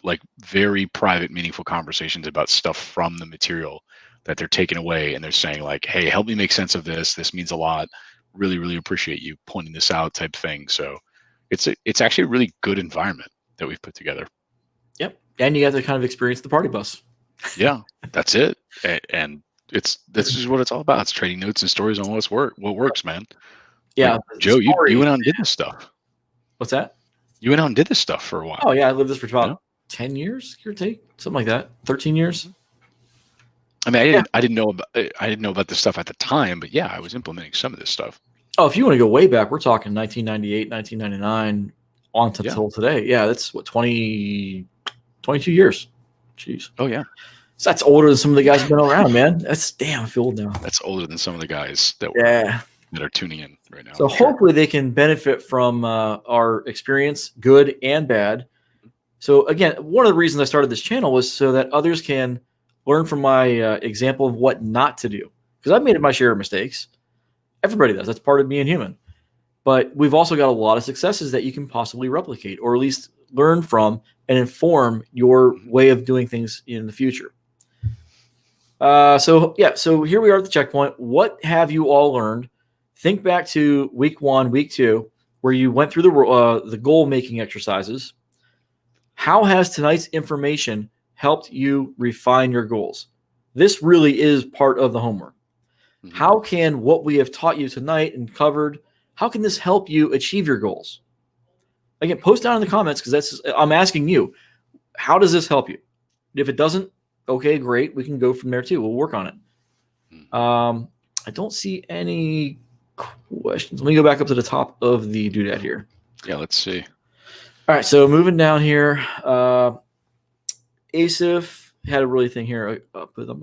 like very private, meaningful conversations about stuff from the material that they're taking away, and they're saying like, hey, help me make sense of this. This means a lot. Really, really appreciate you pointing this out, type thing. So it's actually a really good environment that we've put together. Yep. And you got to kind of experience the party bus. Yeah, that's it. And this is what it's all about. It's trading notes and stories on what works, man. Yeah. Like, Joe, you went out and did this stuff. What's that? You went out and did this stuff for a while. Oh yeah, I lived this for about 10 years, give or take, something like that. 13 years. I mean, I didn't know about this stuff at the time, but yeah, I was implementing some of this stuff. Oh, if you want to go way back, we're talking 1998, 1999 on to till today. Yeah, that's what 22 years. Jeez. Oh yeah. So that's older than some of the guys who've been around, man. I feel old now. That's older than some of the guys that were. Yeah. that are tuning in right now. So For sure. hopefully they can benefit from our experience, good and bad. So again, one of the reasons I started this channel was so that others can learn from my example of what not to do. Because I've made my share of mistakes. Everybody does. That's part of being human. But we've also got a lot of successes that you can possibly replicate, or at least learn from and inform your way of doing things in the future. So here we are at the checkpoint. What have you all learned? Think back to week 1, week 2, where you went through the goal making exercises. How has tonight's information helped you refine your goals? This really is part of the homework. Mm-hmm. How can what we have taught you tonight and covered, how can this help you achieve your goals? Again, post down in the comments, because I'm asking you, how does this help you? If it doesn't, okay, great. We can go from there too. We'll work on it. I don't see any questions. Let me go back up to the top of the doodad here. Yeah, let's see. All right, so moving down here, Asif had a really thing here.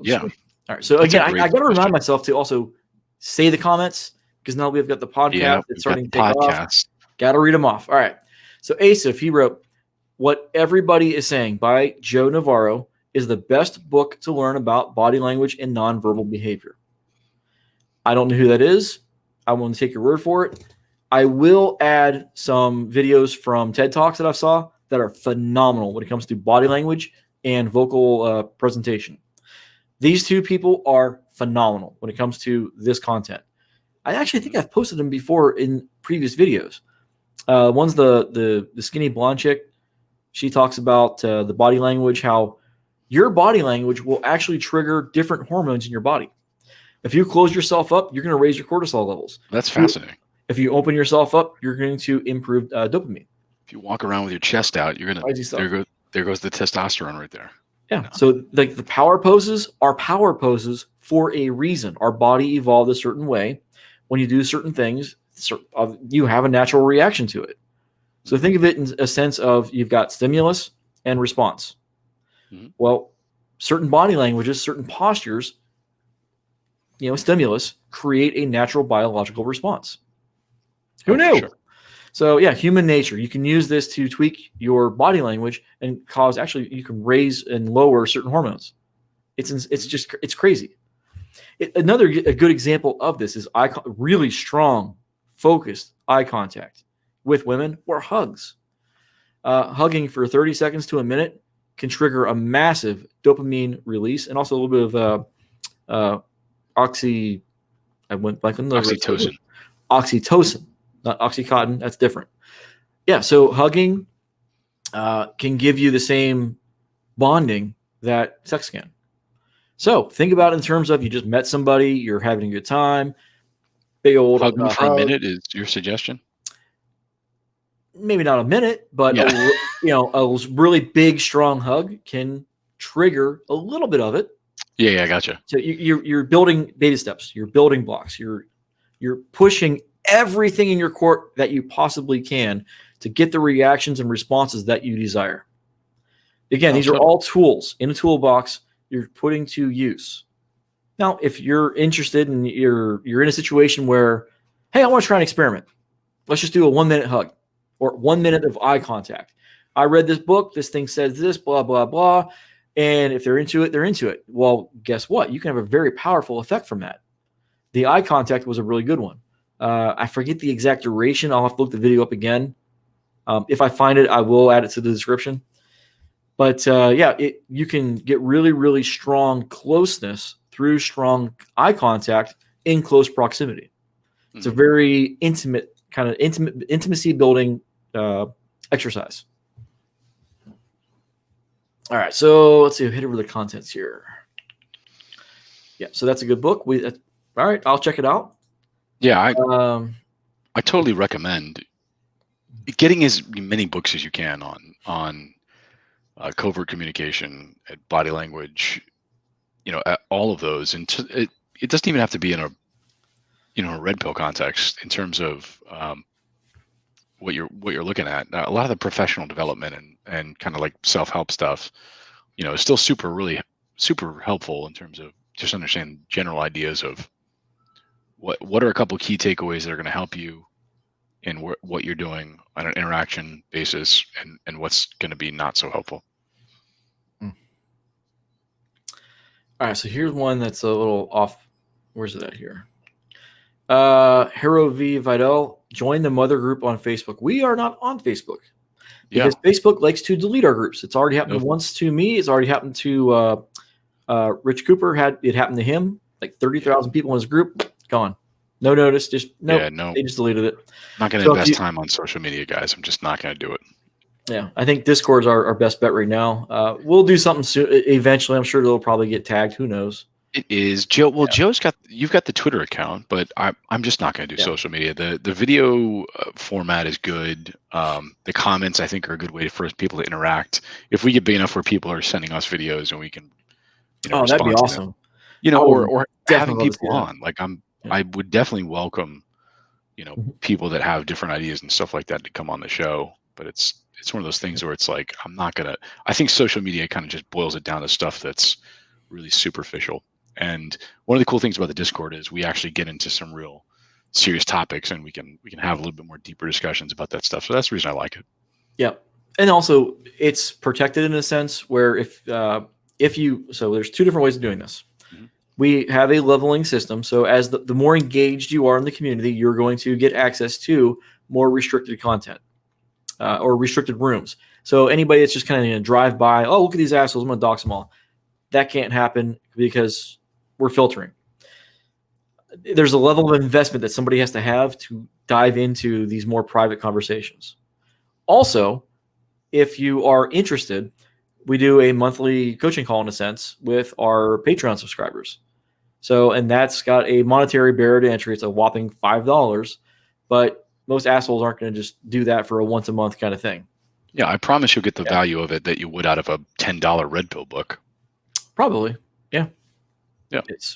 Yeah. All right, so again, I got to remind myself to also say the comments, because now we've got the podcast that's starting to take off. Got to read them off. All right, so Asif, he wrote, "What Everybody Is Saying" by Joe Navarro is the best book to learn about body language and nonverbal behavior. I don't know who that is. I want to take your word for it. I will add some videos from TED Talks that I saw that are phenomenal when it comes to body language and vocal presentation. These two people are phenomenal when it comes to this content. I actually think I've posted them before in previous videos. One's the skinny blonde chick. She talks about the body language, how your body language will actually trigger different hormones in your body. If you close yourself up, you're going to raise your cortisol levels. That's fascinating. If you open yourself up, you're going to improve dopamine. If you walk around with your chest out, you're going to there goes the testosterone right there. Yeah. So the power poses are power poses for a reason. Our body evolved a certain way. When you do certain things, you have a natural reaction to it. So think of it in a sense of you've got stimulus and response. Mm-hmm. Well, certain body languages, certain postures, stimulus create a natural biological response. Who knew? Sure. So yeah, human nature. You can use this to tweak your body language and you can raise and lower certain hormones. It's crazy. A good example of this is really strong, focused eye contact with women or hugs. Hugging for 30 seconds to a minute can trigger a massive dopamine release and also a little bit of oxytocin. Oxytocin, not Oxycontin. That's different. Yeah, so hugging can give you the same bonding that sex can. So think about it in terms of you just met somebody, you're having a good time. Big old hugging for a minute is your suggestion? Maybe not a minute, but a really big, strong hug can trigger a little bit of it. Yeah, I gotcha. So you're building baby steps. You're building blocks. You're pushing everything in your court that you possibly can to get the reactions and responses that you desire. Again, these are all tools in a toolbox you're putting to use. Now, if you're interested and you're in a situation where, hey, I want to try an experiment. Let's just do a 1-minute hug or 1 minute of eye contact. I read this book. This thing says this, blah, blah, blah. And if they're into it, they're into it. Well, guess what? You can have a very powerful effect from that. The eye contact was a really good one. I forget the exact duration. I'll have to look the video up again. If I find it, I will add it to the description. But you can get really, really strong closeness through strong eye contact in close proximity. Mm-hmm. It's a very intimacy building exercise. All right, so let's see. Hit over the contents here. Yeah, so that's a good book. All right, I'll check it out. Yeah, I totally recommend getting as many books as you can on covert communication, body language, all of those. And it doesn't even have to be in a red pill context in terms of what you're looking at. A lot of the professional development and kind of like self-help stuff, is still really super helpful in terms of just understanding general ideas of what are a couple key takeaways that are going to help you in what you're doing on an interaction basis, and what's going to be not so helpful. All right, so here's one that's a little off. Where's it at here? Hero V Vidal, join the mother group on Facebook. We are not on Facebook because Facebook likes to delete our groups. It's already happened once to me. It's already happened to Rich Cooper. It happened to him. Like 30,000 people in his group, gone. No notice. Just nope. They just deleted it. I'm not going to invest time on social media, guys. I'm just not going to do it. Yeah, I think Discord's our best bet right now. We'll do something soon. Eventually, I'm sure it'll probably get tagged. Who knows? It is Joe. Well, you've got the Twitter account, but I'm just not going to do social media. The video format is good. The comments, I think, are a good way for people to interact. If we get big enough where people are sending us videos and we can, that'd be awesome. Them, or having people on. Like I would definitely welcome, people that have different ideas and stuff like that to come on the show. But it's one of those things where it's like I think social media kind of just boils it down to stuff that's really superficial. And one of the cool things about the Discord is we actually get into some real serious topics, and we can have a little bit more deeper discussions about that stuff. So that's the reason I like it. Yeah, and also it's protected in a sense where if you there's two different ways of doing this. Mm-hmm. We have a leveling system. So as the more engaged you are in the community, you're going to get access to more restricted content or restricted rooms. So anybody that's just kind of going to drive by, oh, look at these assholes, I'm going to dox them all. That can't happen because we're filtering. There's a level of investment that somebody has to have to dive into these more private conversations. Also, if you are interested, we do a monthly coaching call in a sense with our Patreon subscribers. And that's got a monetary barrier to entry. It's a whopping $5, but most assholes aren't going to just do that for a once a month kind of thing. Yeah, I promise you'll get the value of it that you would out of a $10 Red Pill book. Probably, yeah.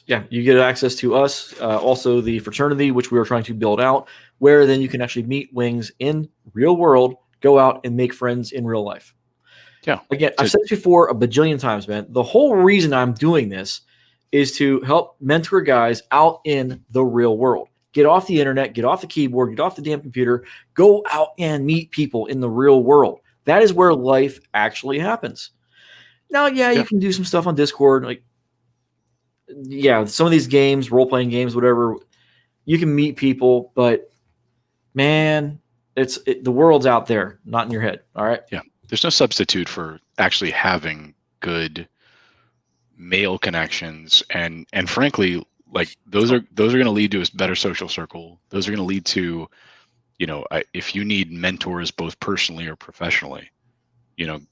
Yeah. You get access to us, also the fraternity, which we are trying to build out, where then you can actually meet wings in real world, go out and make friends in real life. Yeah. Again, I've said this before a bajillion times, man. The whole reason I'm doing this is to help mentor guys out in the real world. Get off the internet, get off the keyboard, get off the damn computer, go out and meet people in the real world. That is where life actually happens. Now, you can do some stuff on Discord. Some of these games, role-playing games, whatever, you can meet people, but man, the world's out there, not in your head. All right. Yeah. There's no substitute for actually having good male connections, and frankly, like those are going to lead to a better social circle. Those are going to lead to, if you need mentors both personally or professionally,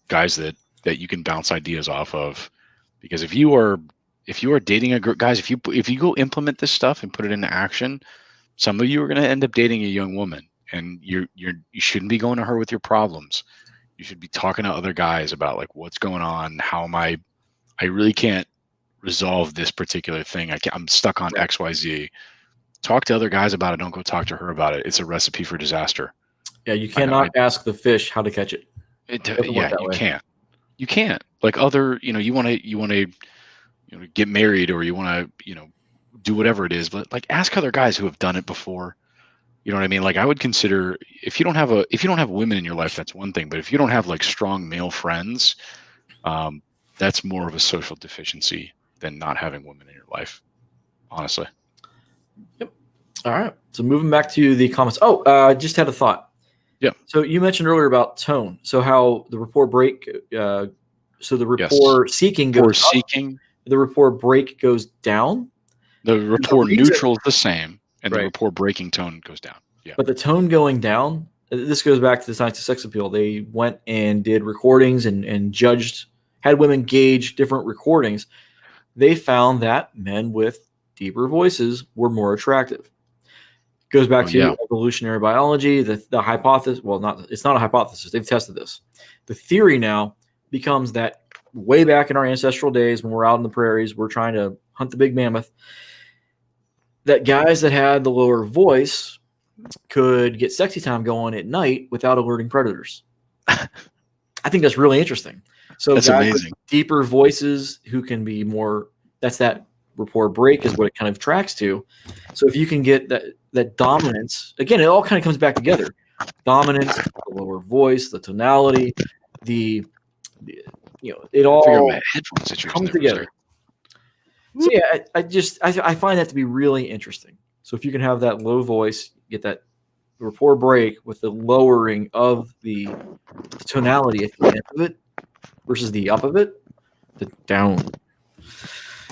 guys that you can bounce ideas off of, because if you are dating a group, guys, if you go implement this stuff and put it into action, some of you are going to end up dating a young woman, and you shouldn't be going to her with your problems. You should be talking to other guys about like what's going on. How am I really can't resolve this particular thing. I'm stuck on XYZ. Talk to other guys about it. Don't go talk to her about it. It's a recipe for disaster. Yeah, you cannot ask the fish how to catch it. You can't. Like other, you want to get married, or you want to, do whatever it is, but like ask other guys who have done it before. You know what I mean? Like I would consider if you don't have women in your life, that's one thing. But if you don't have like strong male friends, that's more of a social deficiency than not having women in your life, honestly. Yep. All right. So moving back to the comments. I just had a thought. Yeah. So you mentioned earlier about tone. So how the rapport break. So the rapport seeking goes up, the rapport break goes down. The rapport neutral is the same, and the rapport breaking tone goes down. Yeah. But the tone going down. This goes back to the Science of Sex Appeal. They went and did recordings and judged, had women gauge different recordings. They found that men with deeper voices were more attractive. Goes back to evolutionary biology, the hypothesis. Well, it's not a hypothesis. They've tested this. The theory now becomes that way back in our ancestral days, when we're out in the prairies, we're trying to hunt the big mammoth, that guys that had the lower voice could get sexy time going at night without alerting predators. I think that's really interesting. So that's guys amazing. with deeper voices who can be more, that's that rapport break is what it kind of tracks to. So if you can get that dominance, again, it all kind of comes back together. Dominance, the lower voice, the tonality, the it I figure out my all headphone situation comes there for a together. second. So yeah, I find that to be really interesting. So if you can have that low voice, get that rapport break with the lowering of the tonality at the end of it versus the up of it, the down.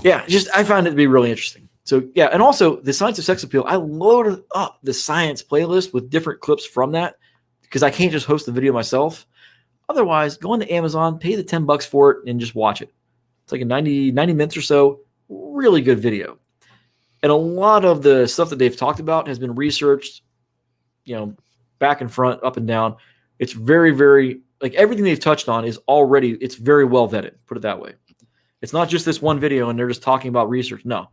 Yeah, I find it to be really interesting. So yeah, and also the science of sex appeal, I loaded up the science playlist with different clips from that because I can't just host the video myself. Otherwise, go into Amazon, pay the $10 for it, and just watch it. It's like a 90 minutes or so. Really good video. And a lot of the stuff that they've talked about has been researched, back and front, up and down. It's very, very, like everything they've touched on it's very well vetted, put it that way. It's not just this one video and they're just talking about research. No,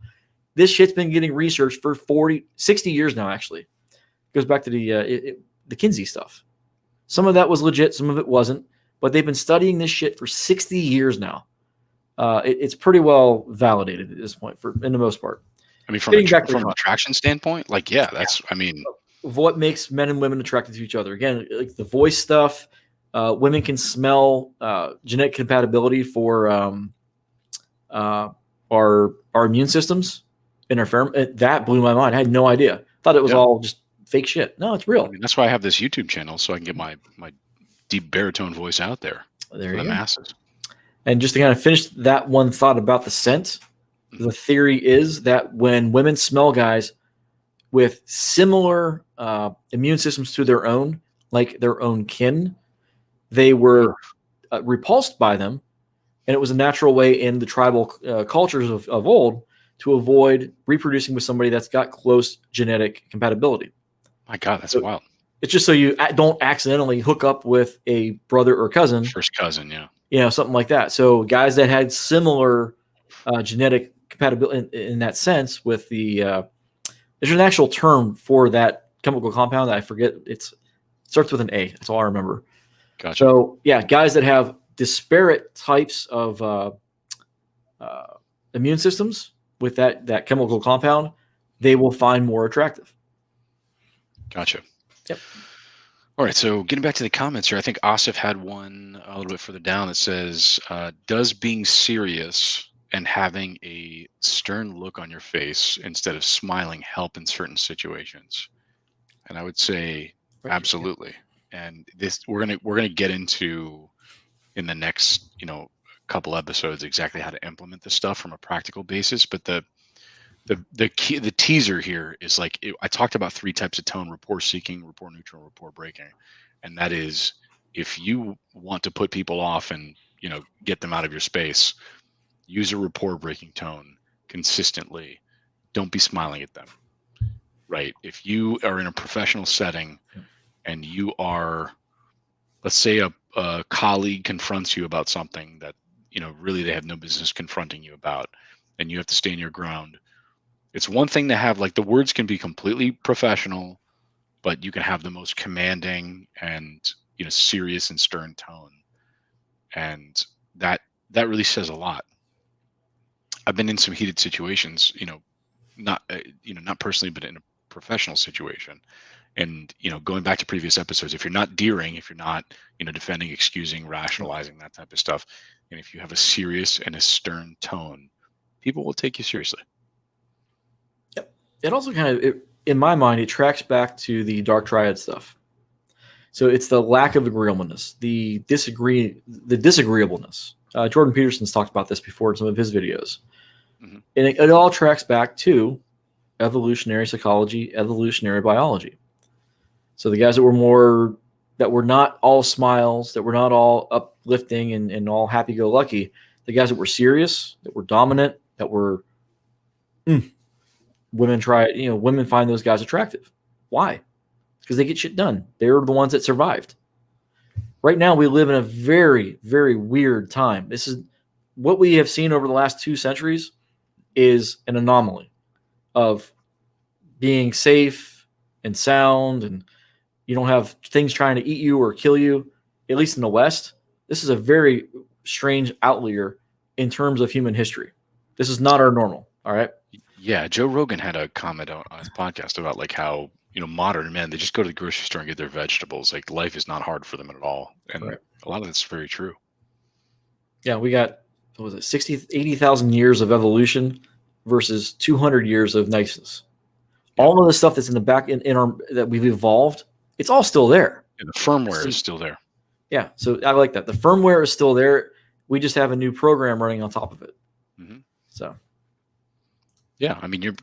this shit's been getting researched for 60 years now, actually. It goes back to the Kinsey stuff. Some of that was legit, some of it wasn't, but they've been studying this shit for 60 years now. It's pretty well validated at this point, in the most part. I mean, from an attraction standpoint, what makes men and women attracted to each other? Again, like the voice stuff. Women can smell genetic compatibility for our immune systems and our pheromone. That blew my mind. I had no idea. Thought it was all just fake shit. No, it's real. I mean, that's why I have this YouTube channel, so I can get my deep baritone voice out there for the masses. And just to kind of finish that one thought about the scent, the theory is that when women smell guys with similar immune systems to their own, like their own kin, they were repulsed by them. And it was a natural way in the tribal cultures of old to avoid reproducing with somebody that's got close genetic compatibility. My God, that's wild. It's just so you don't accidentally hook up with a brother or cousin. First cousin, yeah. Something like that. So guys that had similar genetic compatibility in that sense with there's an actual term for that chemical compound that I forget. It starts with an A. That's all I remember. Gotcha. So yeah, guys that have disparate types of immune systems with that chemical compound, they will find more attractive. Gotcha. Yep. All right, so getting back to the comments here, I think Asif had one a little bit further down that says, does being serious and having a stern look on your face instead of smiling help in certain situations? And I would say absolutely. And this we're gonna get into in the next couple episodes exactly how to implement this stuff from a practical basis. But the teaser here is I talked about 3 types of tone: rapport seeking, rapport neutral, rapport breaking. And that is, if you want to put people off and get them out of your space, use a rapport breaking tone consistently. Don't be smiling at them, right? If you are in a professional setting and you are, let's say a colleague confronts you about something that really they have no business confronting you about, and you have to stand your ground. It's one thing to have the words can be completely professional, but you can have the most commanding and serious and stern tone, and that really says a lot. I've been in some heated situations, not personally, but in a professional situation. And going back to previous episodes, if you're not deering, if you're not defending, excusing, rationalizing, that type of stuff, and if you have a serious and a stern tone, people will take you seriously. Yep. It also in my mind, it tracks back to the dark triad stuff. So it's the lack of agreeableness, the disagreeableness. Jordan Peterson's talked about this before in some of his videos. Mm-hmm. And it all tracks back to evolutionary psychology, evolutionary biology. So the guys that were not all smiles, that were not all uplifting and all happy-go-lucky, the guys that were serious, that were dominant, that were women find those guys attractive. Why? Because they get shit done. They're the ones that survived. Right now, we live in a very, very weird time. This is what we have seen over the last 2 centuries is an anomaly of being safe and sound, and you don't have things trying to eat you or kill you, at least in the West. This is a very strange outlier in terms of human history. This is not our normal. All right. Yeah, Joe Rogan had a comment on his podcast about like how, modern men, they just go to the grocery store and get their vegetables. Like life is not hard for them at all. And Right. a lot of that's very true. Yeah, we got, what was it, 60, 80,000 years of evolution versus 200 years of niceness. Yep. All of the stuff that's in the back in our that we've evolved, it's all still there. And the firmware is still there. Yeah, so I like that. The firmware is still there. We just have a new program running on top of it. Mm-hmm. So, yeah, I mean, you're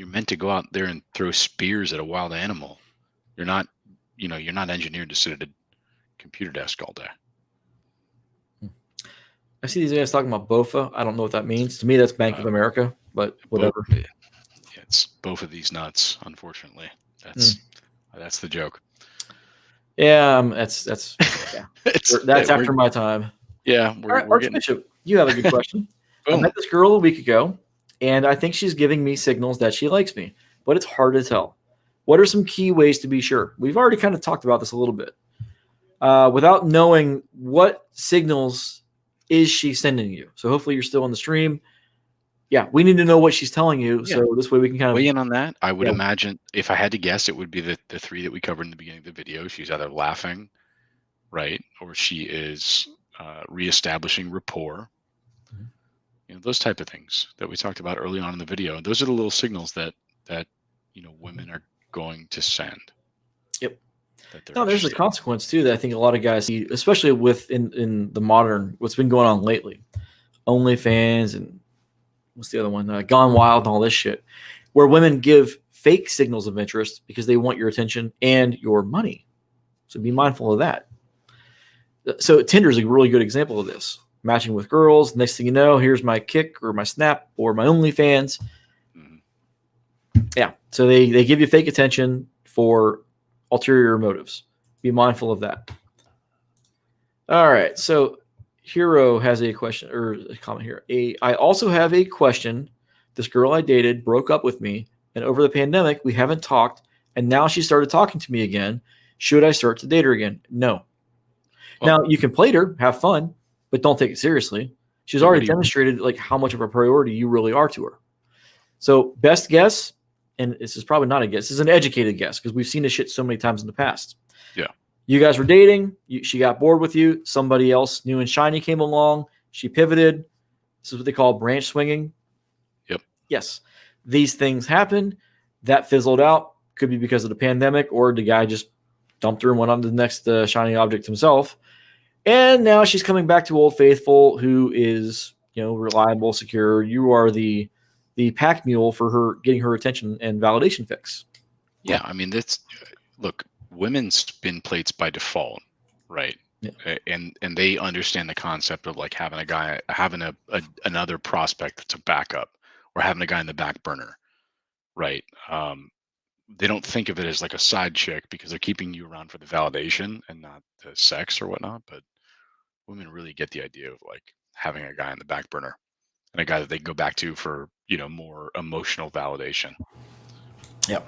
meant to go out there and throw spears at a wild animal. You're not, you're not engineered to sit at a computer desk all day. I see these guys talking about BOFA. I don't know what that means. To me, that's Bank of America, but whatever. It's both of these nuts, unfortunately. That's the joke. Yeah, that's yeah. That's after my time. Yeah, we're getting. Archbishop, you have a good question. I met this girl a week ago, and I think she's giving me signals that she likes me, but it's hard to tell. What are some key ways to be sure? We've already kind of talked about this a little bit. Without knowing what signals is she sending you. So hopefully you're still on the stream. Yeah, we need to know what she's telling you. Yeah. So this way we can kind of weigh in on that. I would imagine, if I had to guess, it would be the three that we covered in the beginning of the video. She's either laughing, right, or she is reestablishing rapport. Mm-hmm. Those type of things that we talked about early on in the video. Those are the little signals that women are going to send. Yep. No, there's a consequence too that I think a lot of guys see, especially in the modern, what's been going on lately, OnlyFans and what's the other one, Gone Wild and all this shit, where women give fake signals of interest because they want your attention and your money. So be mindful of that. So Tinder is a really good example of this. Matching with girls. Next thing you know, here's my Kick or my Snap or my OnlyFans. Mm-hmm. Yeah. So they give you fake attention for ulterior motives. Be mindful of that. All right. So Hero has a question or a comment here. I also have a question. This girl I dated broke up with me, and over the pandemic, we haven't talked, and now she started talking to me again. Should I start to date her again? No. Well, now, you can play her, have fun, but don't take it seriously. She's already demonstrated like how much of a priority you really are to her. So best guess, and this is probably not a guess, this is an educated guess because we've seen this shit so many times in the past. Yeah. You guys were dating. She got bored with you. Somebody else new and shiny came along. She pivoted. This is what they call branch swinging. Yep. Yes. These things happen. That fizzled out. Could be because of the pandemic, or the guy just dumped her and went on to the next shiny object himself. And now she's coming back to Old Faithful, who is, reliable, secure. You are the pack mule for her, getting her attention and validation fix. Yeah. I mean, look, women spin plates by default, right? Yeah. And they understand the concept of like having another prospect that's a backup, or having a guy in the back burner, right? They don't think of it as like a side chick because they're keeping you around for the validation and not the sex or whatnot. But women really get the idea of like having a guy in the back burner and a guy that they can go back to for, more emotional validation. Yeah.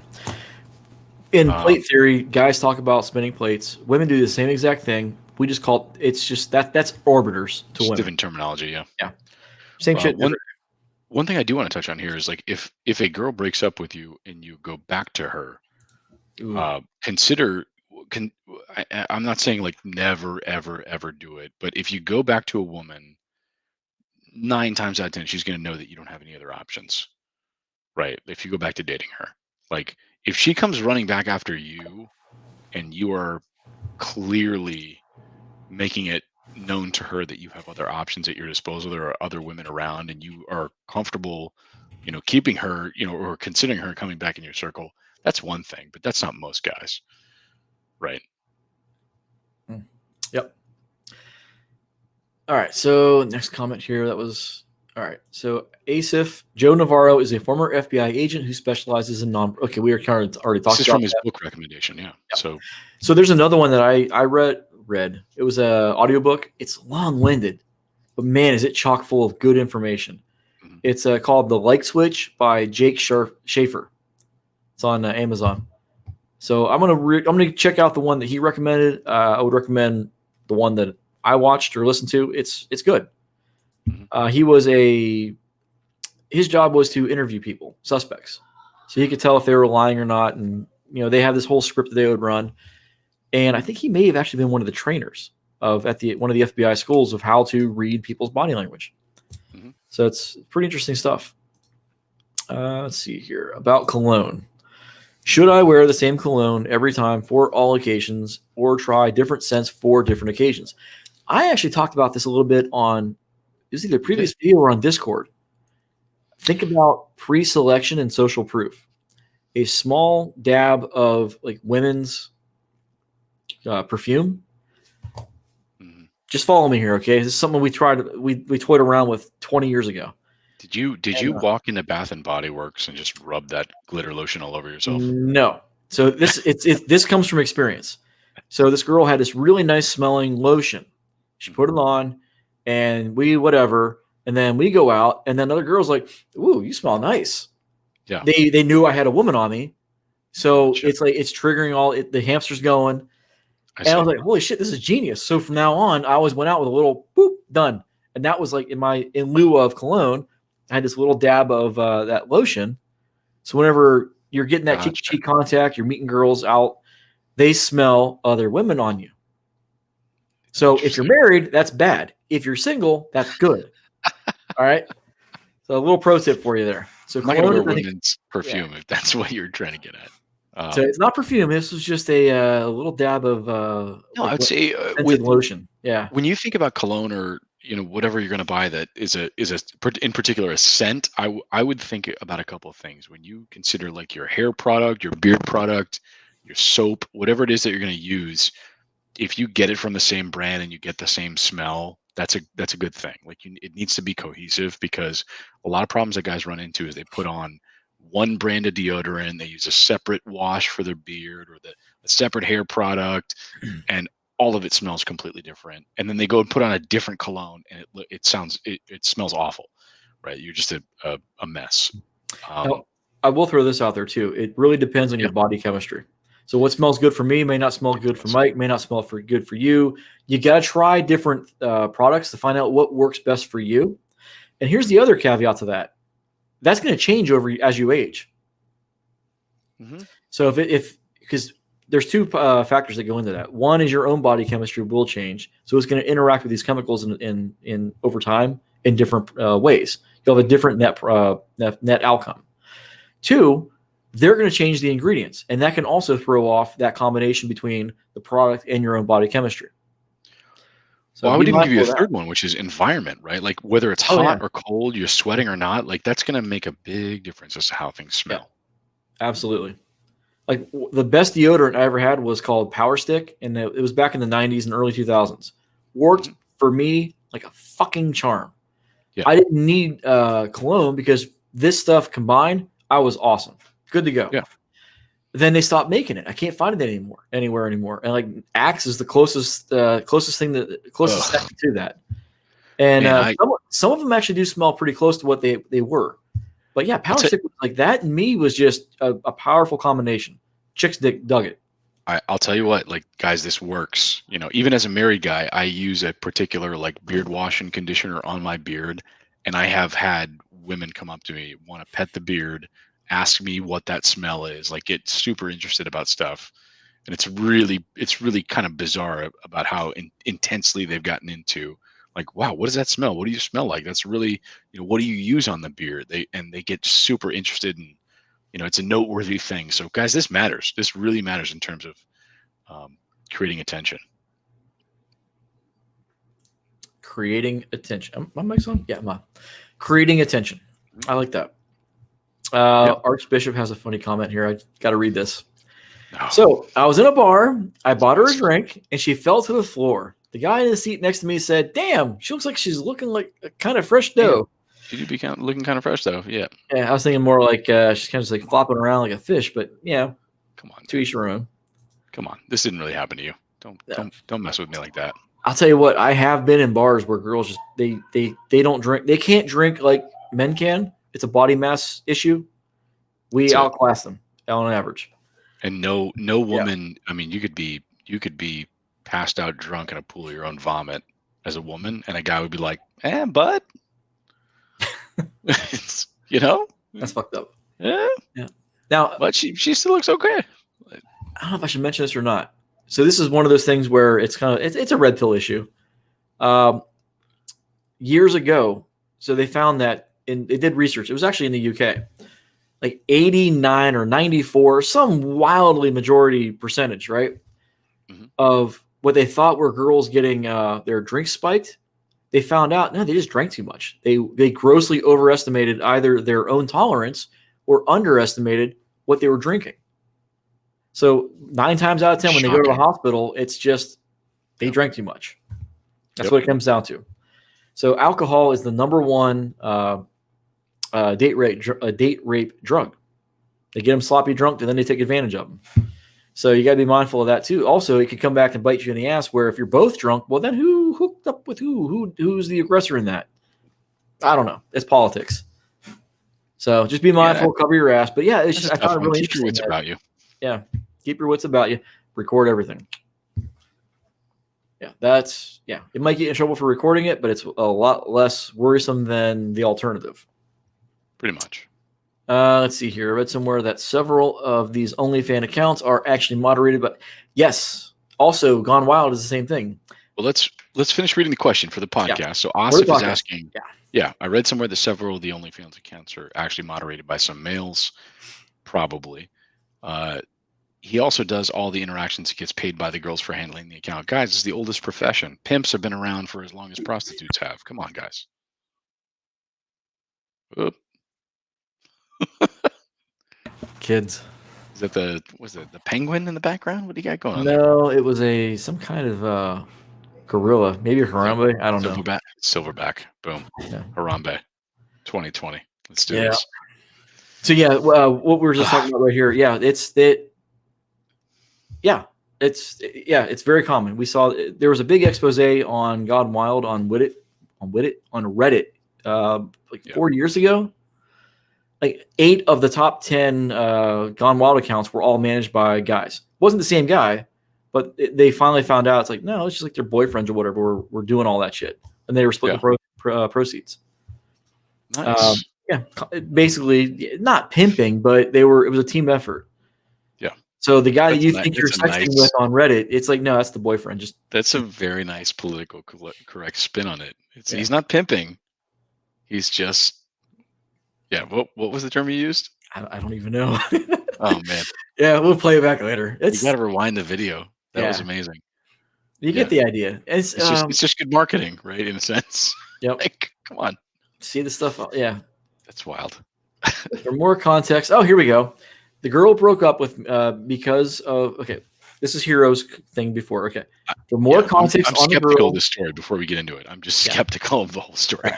In plate theory, guys talk about spinning plates. Women do the same exact thing. We just call it's just that's orbiters to women. Different terminology, yeah. Yeah. Same shit. One thing I do want to touch on here is like if a girl breaks up with you and you go back to her, I'm not saying like never, ever, ever do it, but if you go back to a woman, 9 times out of 10, she's going to know that you don't have any other options, right? If you go back to dating her, like if she comes running back after you and you are clearly making it known to her that you have other options at your disposal, there are other women around, and you are comfortable, keeping her, or considering her coming back in your circle, that's one thing, but that's not most guys, right? Yep. All right. So next comment here. That was all right. So Asif Joe Navarro is a former FBI agent who specializes in Okay, we are kind of already talking about. This is from his book recommendation. Yeah. Yep. So there's another one that I read. It was a audiobook. It's long-winded, but man, is it chock full of good information. Mm-hmm. It's called The Like Switch by Jake Schaefer. It's on Amazon. So I'm gonna check out the one that he recommended. I would recommend the one that I watched or listened to. It's good. Mm-hmm. He was a his job was to interview people, suspects, so he could tell if they were lying or not. And they have this whole script that they would run. And I think he may have actually been one of the trainers of at the one of the FBI schools of how to read people's body language. Mm-hmm. So it's pretty interesting stuff. Let's see here about cologne. Should I wear the same cologne every time for all occasions, or try different scents for different occasions? I actually talked about this a little bit on it was either a previous video or on Discord. Think about pre-selection and social proof. A small dab of like women's perfume. Mm-hmm. Just follow me here, okay? This is something we toyed around with 20 years ago. Did you walk into Bath and Body Works and just rub that glitter lotion all over yourself? No. So this comes from experience. So this girl had this really nice smelling lotion. She put it on, and and then we go out, and then another girl's like, "Ooh, you smell nice." Yeah. They knew I had a woman on me, so it's like it's triggering the hamster's going. And I was like, "Holy shit, this is genius!" So from now on, I always went out with a little boop done, and that was like in lieu of cologne. I had this little dab of that lotion. So whenever you're getting that cheek-to-cheek contact, you're meeting girls out, they smell other women on you. So if you're married, that's bad. If you're single, that's good. All right. So a little pro tip for you there. So I'm not going to wear women's perfume if that's what you're trying to get at. So it's not perfume. This was just a little dab of no, I would say with lotion. Yeah. When you think about cologne or whatever you're going to buy that is in particular a scent, I would think about a couple of things. When you consider like your hair product, your beard product, your soap, whatever it is that you're going to use, if you get it from the same brand and you get the same smell, that's a good thing. Like it needs to be cohesive, because a lot of problems that guys run into is they put on one brand of deodorant, they use a separate wash for their beard or a separate hair product, and all of it smells completely different. And then they go and put on a different cologne, and it smells awful, right? You're just a mess. Now, I will throw this out there too. It really depends on your body chemistry. So what smells good for me may not smell good for Mike, may not smell good for you. You got to try different products to find out what works best for you. And here's the other caveat to that. That's going to change as you age. Mm-hmm. So because there's two factors that go into that. One is your own body chemistry will change. So it's going to interact with these chemicals in over time in different ways. You'll have a different net outcome. Two, they're going to change the ingredients, and that can also throw off that combination between the product and your own body chemistry. So I would even give you a third one, which is environment, right? Like whether it's hot or cold, you're sweating or not, like that's going to make a big difference as to how things smell. Yeah, absolutely. Like the best deodorant I ever had was called Power Stick, and it was back in the 90s and early 2000s. Worked for me like a fucking charm. Yeah. I didn't need cologne because this stuff combined, I was awesome. Good to go. Yeah. Then they stopped making it. I can't find it anywhere anymore. And like Axe is the closest thing second to that. And some of them actually do smell pretty close to what they were. But yeah, Power Stick like that and me was just a powerful combination. Chicks dug it. I'll tell you what, like guys, this works. Even as a married guy, I use a particular like beard wash and conditioner on my beard, and I have had women come up to me, want to pet the beard, ask me what that smell is, like get super interested about stuff. And it's really kind of bizarre about how intensely they've gotten into like, wow, what does that smell? What do you smell like? That's really, what do you use on the beard? They get super interested in, it's a noteworthy thing. So guys, this matters. This really matters in terms of creating attention. Creating attention. My mic's on? Yeah, I'm on. Creating attention. I like that. Archbishop has a funny comment here. I got to read this. No. So I was in a bar. I bought her a drink, and she fell to the floor. The guy in the seat next to me said, "Damn, she looks like she's looking like a kind of fresh dough." Yeah, she do be looking kind of fresh, though. Yeah. Yeah, I was thinking more like she's kind of just like flopping around like a fish. But yeah, come on, to each your own. Come on, this didn't really happen to you. Don't mess with me like that. I'll tell you what. I have been in bars where girls just they don't drink. They can't drink like men can. It's a body mass issue. We outclass them on average. And no woman. Yeah. I mean, you could be passed out drunk in a pool of your own vomit as a woman, and a guy would be like, "Bud." You know? That's fucked up. Yeah. Yeah. Now, But she still looks okay. I don't know if I should mention this or not. So this is one of those things where it's kind of it's a red pill issue. Years ago, so they found that they did research. It was actually in the UK, like 89 or 94, some wildly majority percentage, right, of what they thought were girls getting their drinks spiked. They found out no, they just drank too much. They grossly overestimated either their own tolerance or underestimated what they were drinking. So 9 times out of 10, when they go to the hospital, it's just they drank too much. That's what it comes down to. So alcohol is the number one date rape drug. They get them sloppy drunk, and then they take advantage of them. So you got to be mindful of that too. Also, it could come back and bite you in the ass. Where if you're both drunk, well, then who hooked up with who? Who's the aggressor in that? I don't know. It's politics. So just be mindful, cover your ass. But yeah, it's just I found it really interesting. Keep your wits about you. Yeah, keep your wits about you. Record everything. Yeah, it might get you in trouble for recording it, but it's a lot less worrisome than the alternative. Pretty much. Let's see here. I read somewhere that several of these OnlyFans accounts are actually moderated, but yes, also Gone Wild is the same thing. Well, let's finish reading the question for the podcast. Yeah. So Asif is asking, I read somewhere that several of the OnlyFans accounts are actually moderated by some males, probably. He also does all the interactions. He gets paid by the girls for handling the account. Guys, it's the oldest profession. Pimps have been around for as long as prostitutes have. Come on, guys. Oop. Kids. Is that the penguin in the background? What do you got going on? No, it was some kind of gorilla, maybe a Harambe. I don't know. Silverback. Boom. Yeah. Harambe. 2020. Let's do this. So yeah, what we were just talking about right here. Yeah, it's very common. We saw there was a big expose on Gone Wild on Reddit 4 years ago. Like 8 of the top 10 Gone Wild accounts were all managed by guys. It wasn't the same guy, but they finally found out it's like, no, it's just like their boyfriends or whatever. We're doing all that shit. And they were splitting the proceeds. Nice. Basically not pimping, but it was a team effort. Yeah. So the guy that you think you're sexting with on Reddit, it's like, no, that's the boyfriend. That's a very nice political correct spin on it. He's not pimping. He's just, what was the term you used? I don't even know. Oh man. Yeah, we'll play it back later. You got to rewind the video. That was amazing. You get the idea. It's just good marketing, right? In a sense. Yep. Like, come on. See the stuff. Yeah. That's wild. For more context, here we go. The girl broke up with because of this is Hero's thing before. Okay. For more context I'm skeptical of this story before we get into it. I'm just skeptical of the whole story.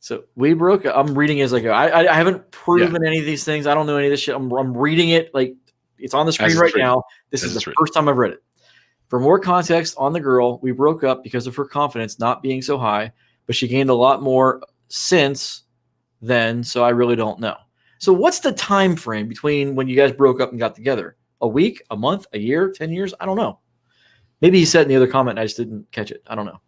So we broke up. I'm reading it as I go. I haven't proven any of these things. I don't know any of this shit. I'm reading it like it's on the screen right now. This is the first time I've read it. For more context on the girl, we broke up because of her confidence not being so high, but she gained a lot more since then, so I really don't know. So what's the time frame between when you guys broke up and got together? A week, a month, a year, 10 years? I don't know. Maybe he said in the other comment and I just didn't catch it. I don't know.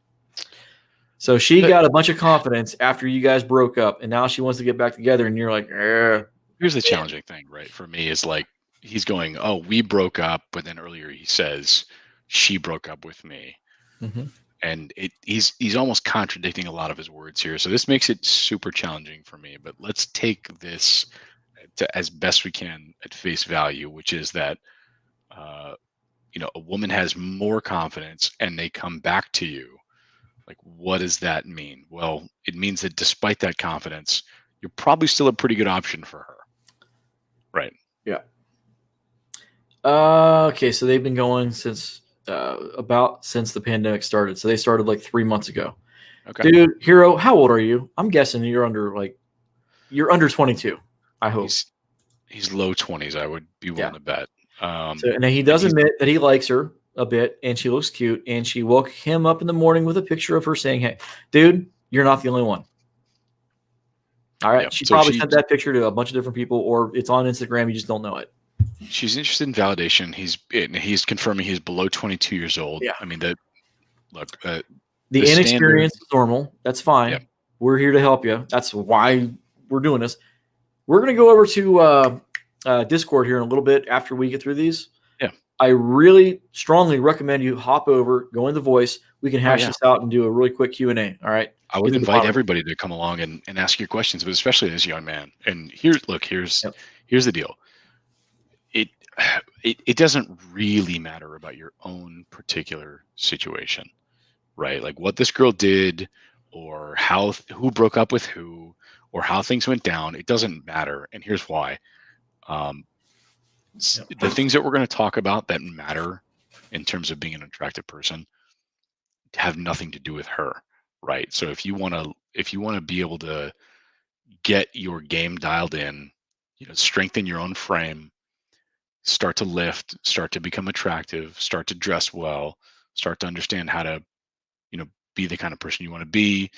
So she got a bunch of confidence after you guys broke up, and now she wants to get back together, and you're like, Here's the challenging thing, right? For me is like, he's going, oh, we broke up, but then earlier he says she broke up with me. Mm-hmm. And he's almost contradicting a lot of his words here. So this makes it super challenging for me. But let's take this as best we can at face value, which is that, a woman has more confidence and they come back to you. Like, what does that mean? Well, it means that despite that confidence, you're probably still a pretty good option for her. Right. Yeah. Okay. So they've been going since the pandemic started. So they started like 3 months ago. Okay. Dude, Hero, how old are you? I'm guessing you're under 22. I hope. He's low 20s. I would be willing to bet. And he does admit that he likes her a bit, and she looks cute, and she woke him up in the morning with a picture of her saying, hey, dude, you're not the only one. All right. She probably sent that picture to a bunch of different people, or it's on Instagram. You just don't know it. She's interested in validation. He's confirming he's below 22 years old. Yeah. I mean, the inexperience is normal. That's fine. Yep. We're here to help you. That's why we're doing this. We're going to go over to Discord here in a little bit after we get through these. Yeah. I really strongly recommend you hop over, go into voice. We can hash this out and do a really quick Q&A. All right. I would invite everybody to come along and ask your questions, but especially this young man. And here's the deal. It doesn't really matter about your own particular situation, right? Like what this girl did, or who broke up with who, or how things went down. It doesn't matter. And here's why. The things that we're going to talk about that matter in terms of being an attractive person have nothing to do with her, right? So if you want to be able to get your game dialed in, strengthen your own frame, start to lift, start to become attractive, start to dress well, start to understand how to, be the kind of person you want to be,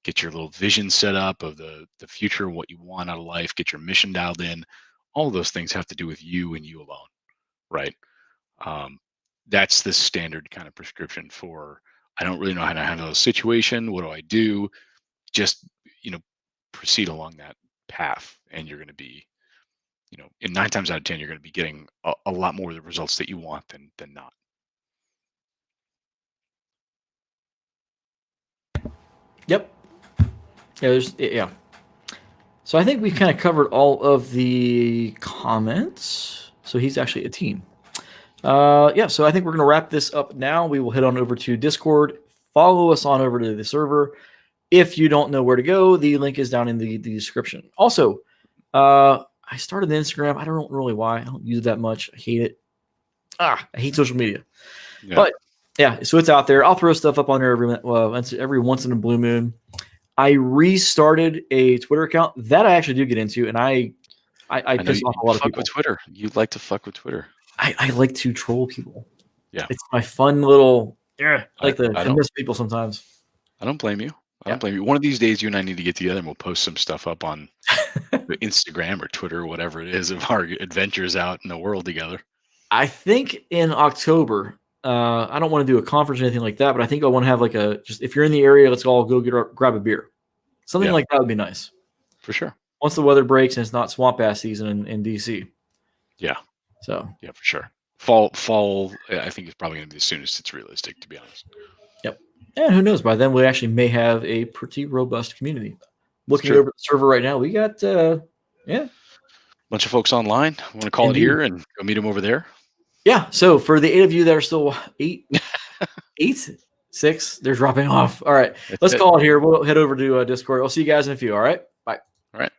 get your little vision set up of the future, what you want out of life, get your mission dialed in. All of those things have to do with you and you alone, right? That's the standard kind of prescription for, I don't really know how to handle a situation. What do I do? Just, proceed along that path, and you're going to be, in 9 times out of 10, you're going to be getting a lot more of the results that you want than not. Yep. Yeah. So I think we kind of covered all of the comments. So he's actually a teen. So I think we're going to wrap this up now. We will head on over to Discord. Follow us on over to the server. If you don't know where to go, the link is down in the description. Also, I started the Instagram. I don't know really why. I don't use it that much. I hate it. I hate social media. Yeah. But yeah, so it's out there. I'll throw stuff up on there every once in a blue moon. I restarted a Twitter account that I actually do get into, and I piss off a lot of people. With Twitter. You like to fuck with Twitter. I like to troll people. Yeah. It's my fun little I like to miss people sometimes. I don't blame you. I don't blame you. One of these days, you and I need to get together and we'll post some stuff up on Instagram or Twitter, or whatever it is, of our adventures out in the world together. I think in October, I don't want to do a conference or anything like that, but I think I want to have just if you're in the area, let's all go grab a beer. Something like that would be nice. For sure. Once the weather breaks and it's not swamp ass season in DC. Yeah. So. Yeah, for sure. Fall, I think is probably going to be the soonest it's realistic, to be honest. Yep. And who knows? By then, we actually may have a pretty robust community. Looking over the server right now, we got, bunch of folks online. I want to call it here and go meet them over there. Yeah. So for the 8 of you that are still 6, they're dropping off. All right. Let's call it here. We'll head over to Discord. I'll see you guys in a few. All right. Bye. All right.